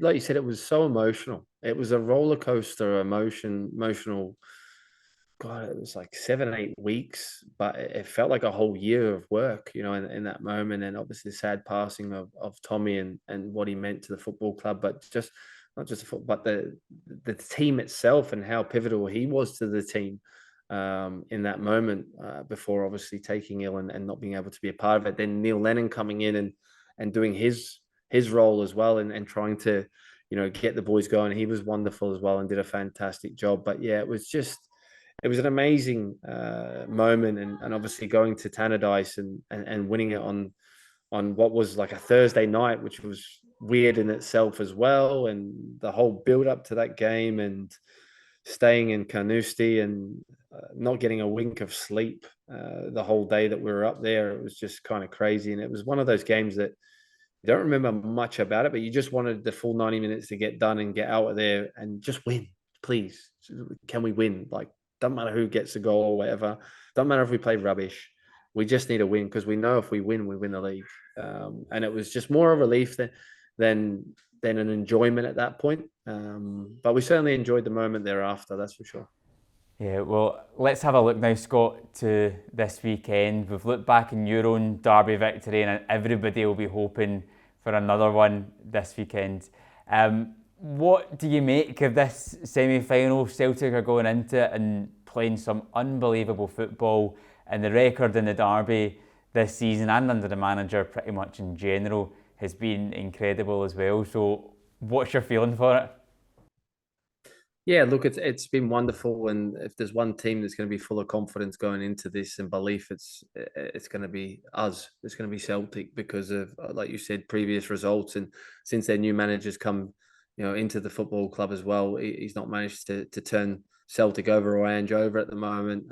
Like you said, it was so emotional. It was a roller coaster emotional. God, it was like 7, 8 weeks, but it felt like a whole year of work, in that moment. And obviously the sad passing of Tommy and what he meant to the football club, but just not just the football, but the team itself and how pivotal he was to the team in that moment before obviously taking ill and not being able to be a part of it. Then Neil Lennon coming in and doing his role as well and trying to, get the boys going. He was wonderful as well and did a fantastic job. But yeah, it was an amazing moment, and obviously going to Tannadice and winning it on what was like a Thursday night, which was weird in itself as well, and the whole build up to that game and staying in Carnoustie and not getting a wink of sleep the whole day that we were up there. It was just kind of crazy, and it was one of those games that you don't remember much about it, but you just wanted the full 90 minutes to get done and get out of there and just win. Please, can we win? Like, doesn't matter who gets the goal or whatever. Doesn't matter if we play rubbish. We just need a win because we know if we win the league. And it was just more a relief than an enjoyment at that point. But we certainly enjoyed the moment thereafter, that's for sure. Yeah, well, let's have a look now, Scott, to this weekend. We've looked back in your own derby victory, and everybody will be hoping for another one this weekend. What do you make of this semi-final? Celtic are going into it and playing some unbelievable football, and the record in the derby this season and under the manager pretty much in general has been incredible as well. So what's your feeling for it? Yeah, look, it's been wonderful, and if there's one team that's going to be full of confidence going into this and belief, it's going to be us. It's going to be Celtic because of, like you said, previous results, and since their new manager's come, into the football club as well, he's not managed to turn Celtic over or Ange over at the moment.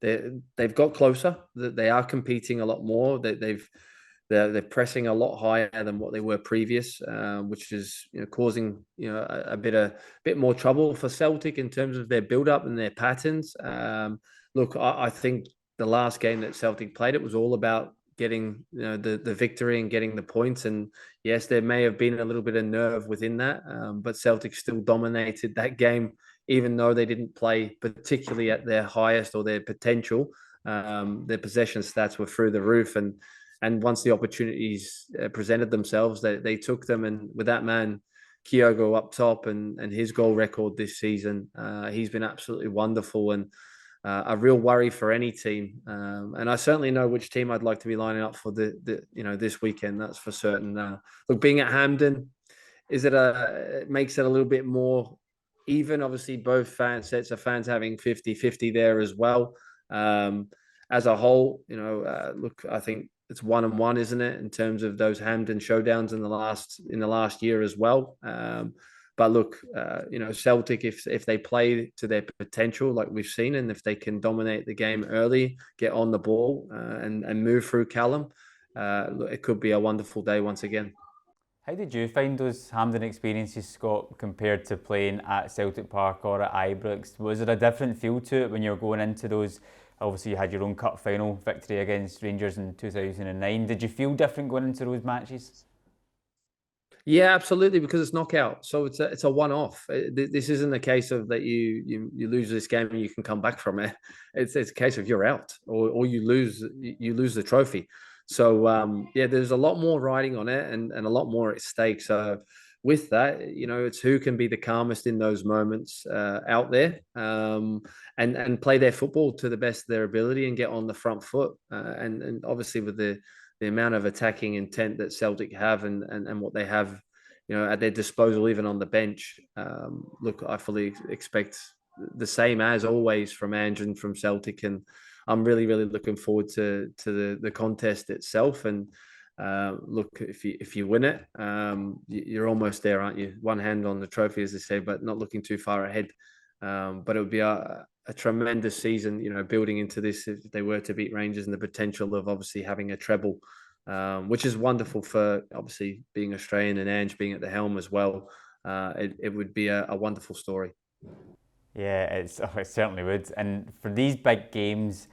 They've got closer. They are competing a lot more. They're pressing a lot higher than what they were previous, which is causing a bit more trouble for Celtic in terms of their build up and their patterns. Look, I think the last game that Celtic played, it was all about getting the victory and getting the points. And yes, there may have been a little bit of nerve within that, but Celtic still dominated that game, even though they didn't play particularly at their highest or their potential. Their possession stats were through the roof, and once the opportunities presented themselves, they took them. And with that man, Kyogo up top and his goal record this season, he's been absolutely wonderful and a real worry for any team. And I certainly know which team I'd like to be lining up for this weekend. That's for certain. Look, being at Hampden, it makes it a little bit more even. Obviously, both sets of fans having 50-50 there as well. As a whole, look, I think it's 1-1, isn't it, in terms of those Hampden showdowns in the last year as well. But look, Celtic, if they play to their potential like we've seen, and if they can dominate the game early, get on the ball and move through Callum, it could be a wonderful day once again. How did you find those Hampden experiences, Scott, compared to playing at Celtic Park or at Ibrox? Was there a different feel to it when you were going into those? Obviously, you had your own cup final victory against Rangers in 2009. Did you feel different going into those matches? Yeah, absolutely, because it's knockout, so it's a one-off. This isn't a case of that you lose this game and you can come back from it. It's a case of you're out or you lose the trophy. So yeah, there's a lot more riding on it and a lot more at stake. So with that, it's who can be the calmest in those moments out there and play their football to the best of their ability and get on the front foot. And obviously with the amount of attacking intent that Celtic have and what they have, at their disposal, even on the bench. Look, I fully expect the same as always from Ange and from Celtic, and I'm really, really looking forward to the contest itself. And look, if you win it, you're almost there, aren't you? One hand on the trophy, as they say, but not looking too far ahead. But it would be a tremendous season, building into this if they were to beat Rangers, and the potential of obviously having a treble, which is wonderful for obviously being Australian and Ange being at the helm as well. It would be a wonderful story. Yeah, it certainly would. And for these big games,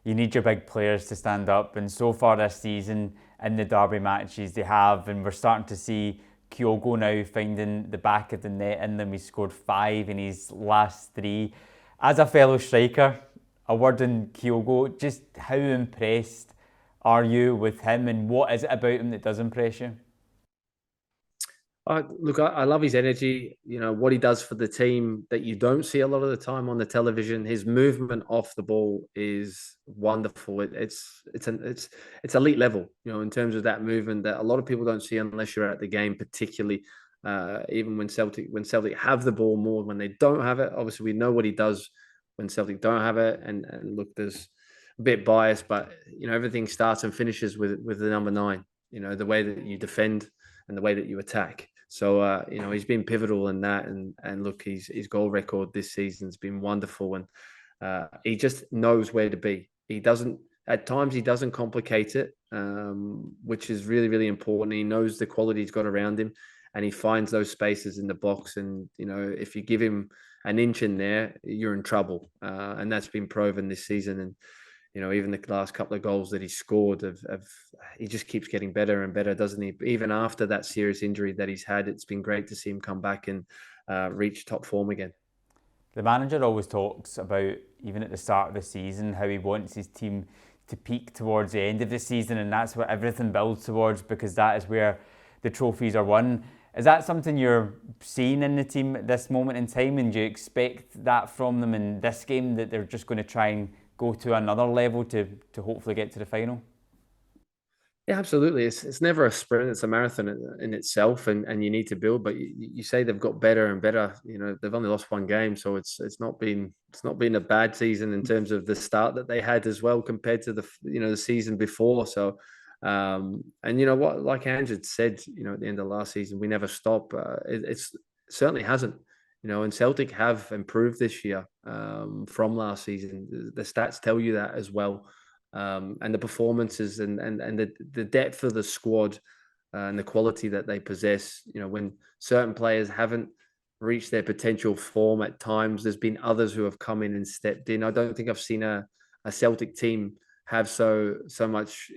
you need your big players to stand up. And so far this season, in the derby matches, they have. And we're starting to see Kyogo now finding the back of the net in them. He scored 5 in his last 3. As a fellow striker, a word on Kyogo, just how impressed are you with him, and what is it about him that does impress you? Look, I love his energy, what he does for the team that you don't see a lot of the time on the television. His movement off the ball is wonderful. It's elite level, in terms of that movement that a lot of people don't see unless you're at the game, particularly even when Celtic have the ball more. When they don't have it, obviously we know what he does when Celtic don't have it. And look, there's a bit biased, but everything starts and finishes with the number 9. The way that you defend and the way that you attack. So he's been pivotal in that, and look, his goal record this season's been wonderful, and he just knows where to be. At times he doesn't complicate it, which is really, really important. He knows the quality he's got around him, and he finds those spaces in the box. And if you give him an inch in there, you're in trouble, and that's been proven this season. And even the last couple of goals that he scored, he just keeps getting better and better, doesn't he? Even after that serious injury that he's had, it's been great to see him come back and reach top form again. The manager always talks about, even at the start of the season, how he wants his team to peak towards the end of the season, and that's what everything builds towards, because that is where the trophies are won. Is that something you're seeing in the team at this moment in time, and do you expect that from them in this game, that they're just going to try and go to another level to hopefully get to the final? Yeah, absolutely. It's never a sprint; it's a marathon in itself, and you need to build. But you say they've got better and better. They've only lost 1 game, so it's not been a bad season in terms of the start that they had as well, compared to the season before. So, and what, like Ange had said, at the end of last season, we never stop. It certainly hasn't. And Celtic have improved this year from last season. The stats tell you that as well. And the performances and the depth of the squad and the quality that they possess. When certain players haven't reached their potential form at times, there's been others who have come in and stepped in. I don't think I've seen a Celtic team have so much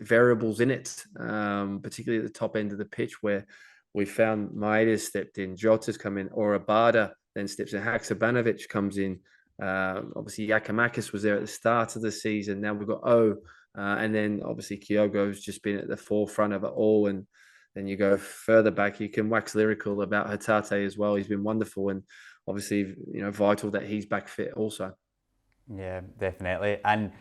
variables in it, particularly at the top end of the pitch, where we found Maeda stepped in, Jota's come in, or Abada then steps in, Haksabanovic comes in. Obviously, Giakoumakis was there at the start of the season. Now we've got and then obviously Kyogo's just been at the forefront of it all. And then you go further back, you can wax lyrical about Hatate as well. He's been wonderful, and obviously, vital that he's back fit also. Yeah, definitely. And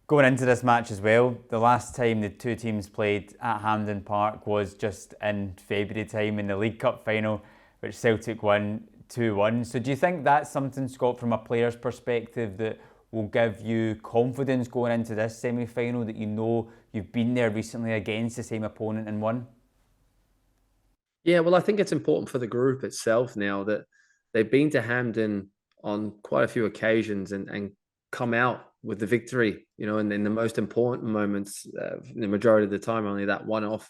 going into this match as well, the last time the two teams played at Hampden Park was just in February time in the League Cup final, which Celtic won 2-1. So do you think that's something, Scott, from a player's perspective, that will give you confidence going into this semi-final, that you've been there recently against the same opponent and won? Yeah, well, I think it's important for the group itself now that they've been to Hampden on quite a few occasions and come out with the victory, and in the most important moments, the majority of the time, only that one-off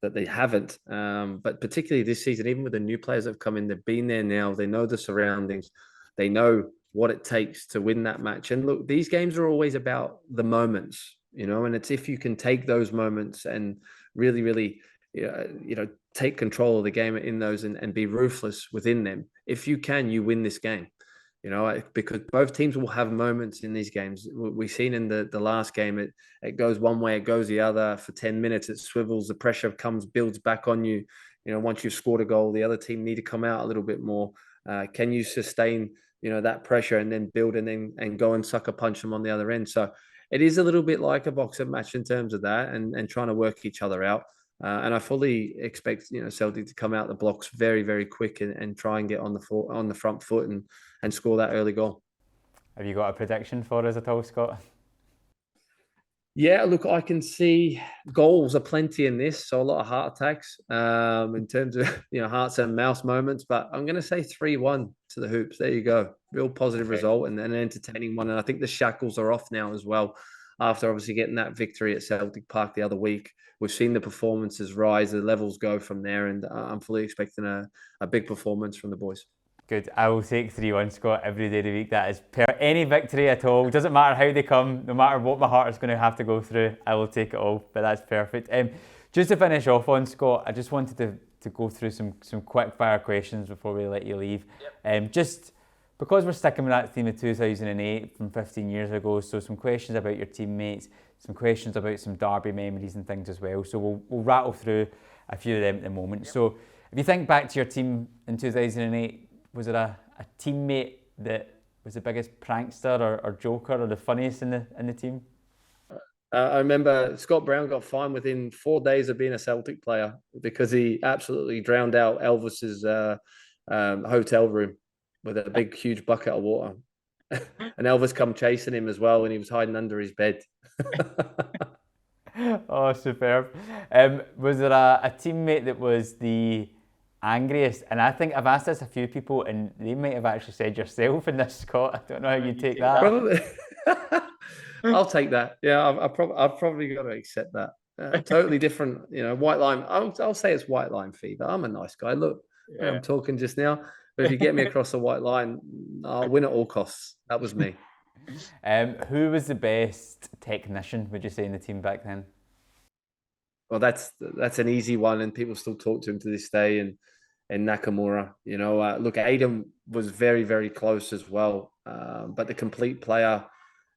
that they haven't. But particularly this season, even with the new players that have come in, they've been there now. They know the surroundings. They know what it takes to win that match. And look, these games are always about the moments, and it's if you can take those moments and really, really, take control of the game in those and be ruthless within them. If you can, you win this game. Because both teams will have moments in these games. We've seen in the last game, it goes one way, it goes the other. For 10 minutes, it swivels, the pressure builds back on you. Once you've scored a goal, the other team need to come out a little bit more. Can you sustain, that pressure and then build and go and sucker punch them on the other end? So it is a little bit like a boxing match in terms of that and trying to work each other out. And I fully expect Celtic to come out the blocks very, very quick and try and get on the front foot and score that early goal. Have you got a prediction for us at all, Scott? Yeah, look, I can see goals are plenty in this, so a lot of heart attacks in terms of hearts and mouse moments. But I'm going to say 3-1 to the Hoops. There you go, real positive result and an entertaining one. And I think the shackles are off now as well. After obviously getting that victory at Celtic Park the other week, we've seen the performances rise, the levels go from there, and I'm fully expecting a big performance from the boys. Good. I will take 3-1, Scott, every day of the week. That is any victory at all. Doesn't matter how they come, no matter what my heart is going to have to go through, I will take it all. But that's perfect. Just to finish off on, Scott, I just wanted to go through some quick fire questions before we let you leave. Yep. Just because we're sticking with that theme of 2008 from 15 years ago, so some questions about your teammates, some questions about some derby memories and things as well. So we'll rattle through a few of them at the moment. Yep. So if you think back to your team in 2008, was it a teammate that was the biggest prankster or joker or the funniest in the team? I remember Scott Brown got fined within 4 days of being a Celtic player because he absolutely drowned out Elvis's hotel room with a big, huge bucket of water. And Elvis come chasing him as well, and he was hiding under his bed. Oh, superb. Was there a teammate that was the angriest? And I think I've asked this a few people, and they might have actually said yourself in this, Scott. I don't know how you take that. Probably. I'll take that. Yeah, I've probably got to accept that. Totally different, white line. I'll say it's white line fever. I'm a nice guy. Look, I'm talking just now. But if you get me across the white line, I'll win at all costs. That was me. Who was the best technician, would you say, in the team back then? Well, that's an easy one, and people still talk to him to this day. And Nakamura, look, Aiden was very, very close as well. But the complete player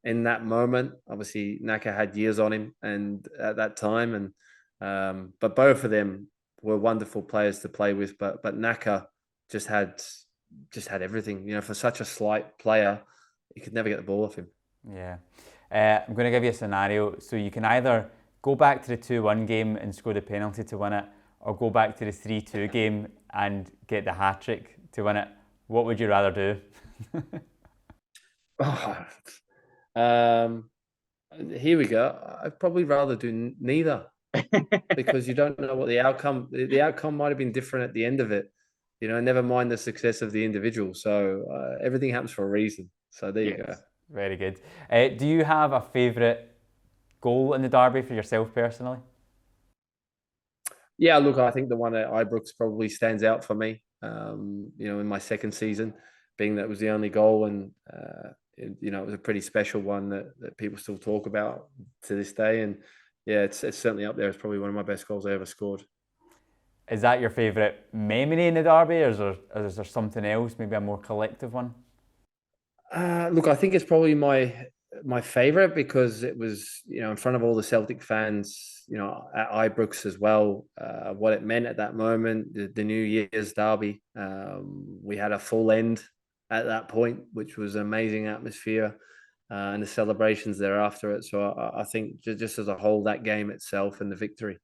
in that moment, obviously, Naka had years on him, and at that time, and but both of them were wonderful players to play with. But Naka just had everything. For such a slight player, you could never get the ball off him. Yeah, I'm going to give you a scenario. So you can either go back to the 2-1 game and score the penalty to win it, or go back to the 3-2 game and get the hat-trick to win it. What would you rather do? Here we go. I'd probably rather do neither because you don't know what the outcome might have been different at the end of it. Never mind the success of the individual. So everything happens for a reason. So there you go. Very good. Do you have a favourite goal in the derby for yourself personally? Yeah, look, I think the one at Ibrox probably stands out for me. In my second season, being that it was the only goal, and it was a pretty special one that people still talk about to this day. And yeah, it's certainly up there. It's probably one of my best goals I ever scored. Is that your favourite memory in the derby, or is there something else, maybe a more collective one? Look, I think it's probably my favourite because it was, in front of all the Celtic fans, at Ibrox as well, what it meant at that moment, the New Year's derby. We had a full end at that point, which was an amazing atmosphere, and the celebrations thereafter it. So I think just as a whole, that game itself and the victory.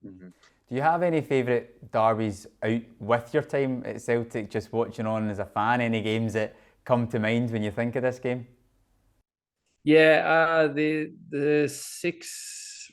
Mm-hmm. Do you have any favourite derbies out with your time at Celtic, just watching on as a fan? Any games that come to mind when you think of this game? Yeah, the 6-2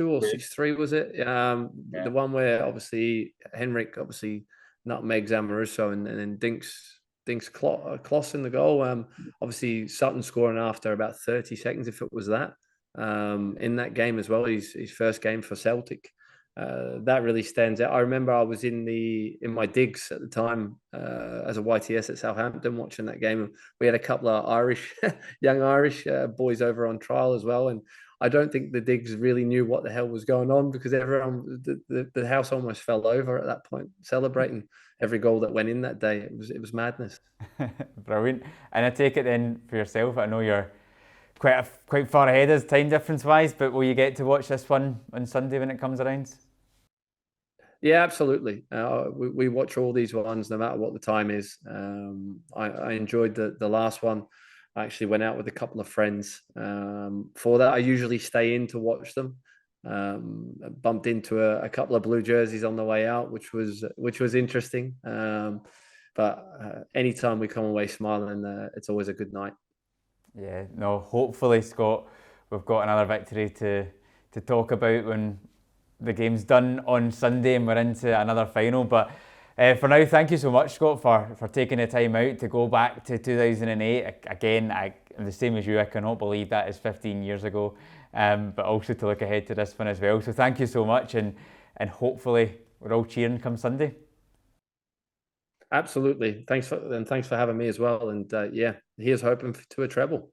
or 6-3 was it? The one where obviously Henrik nutmegs Amoruso and then dinks Kloss in the goal. Obviously Sutton scoring after about 30 seconds, if it was that. In that game as well, his first game for Celtic. That really stands out. I remember I was in my digs at the time as a YTS at Southampton watching that game. We had a couple of young Irish boys over on trial as well, and I don't think the digs really knew what the hell was going on because everyone, the house almost fell over at that point, celebrating every goal that went in that day. It was madness. Brilliant. And I take it then for yourself, I know you're quite far ahead as time difference wise, but will you get to watch this one on Sunday when it comes around? Yeah, absolutely. We watch all these ones no matter what the time is. I enjoyed the last one. I actually went out with a couple of friends for that. I usually stay in to watch them. I bumped into a couple of blue jerseys on the way out, which was interesting. But anytime we come away smiling, it's always a good night. Yeah, no, hopefully, Scott, we've got another victory to talk about when the game's done on Sunday and we're into another final. But for now, thank you so much, Scott, for taking the time out to go back to 2008. Again, I'm the same as you. I cannot believe that is 15 years ago. But also to look ahead to this one as well. So thank you so much, and hopefully we're all cheering come Sunday. Absolutely. Thanks for having me as well. And here's hoping to a treble.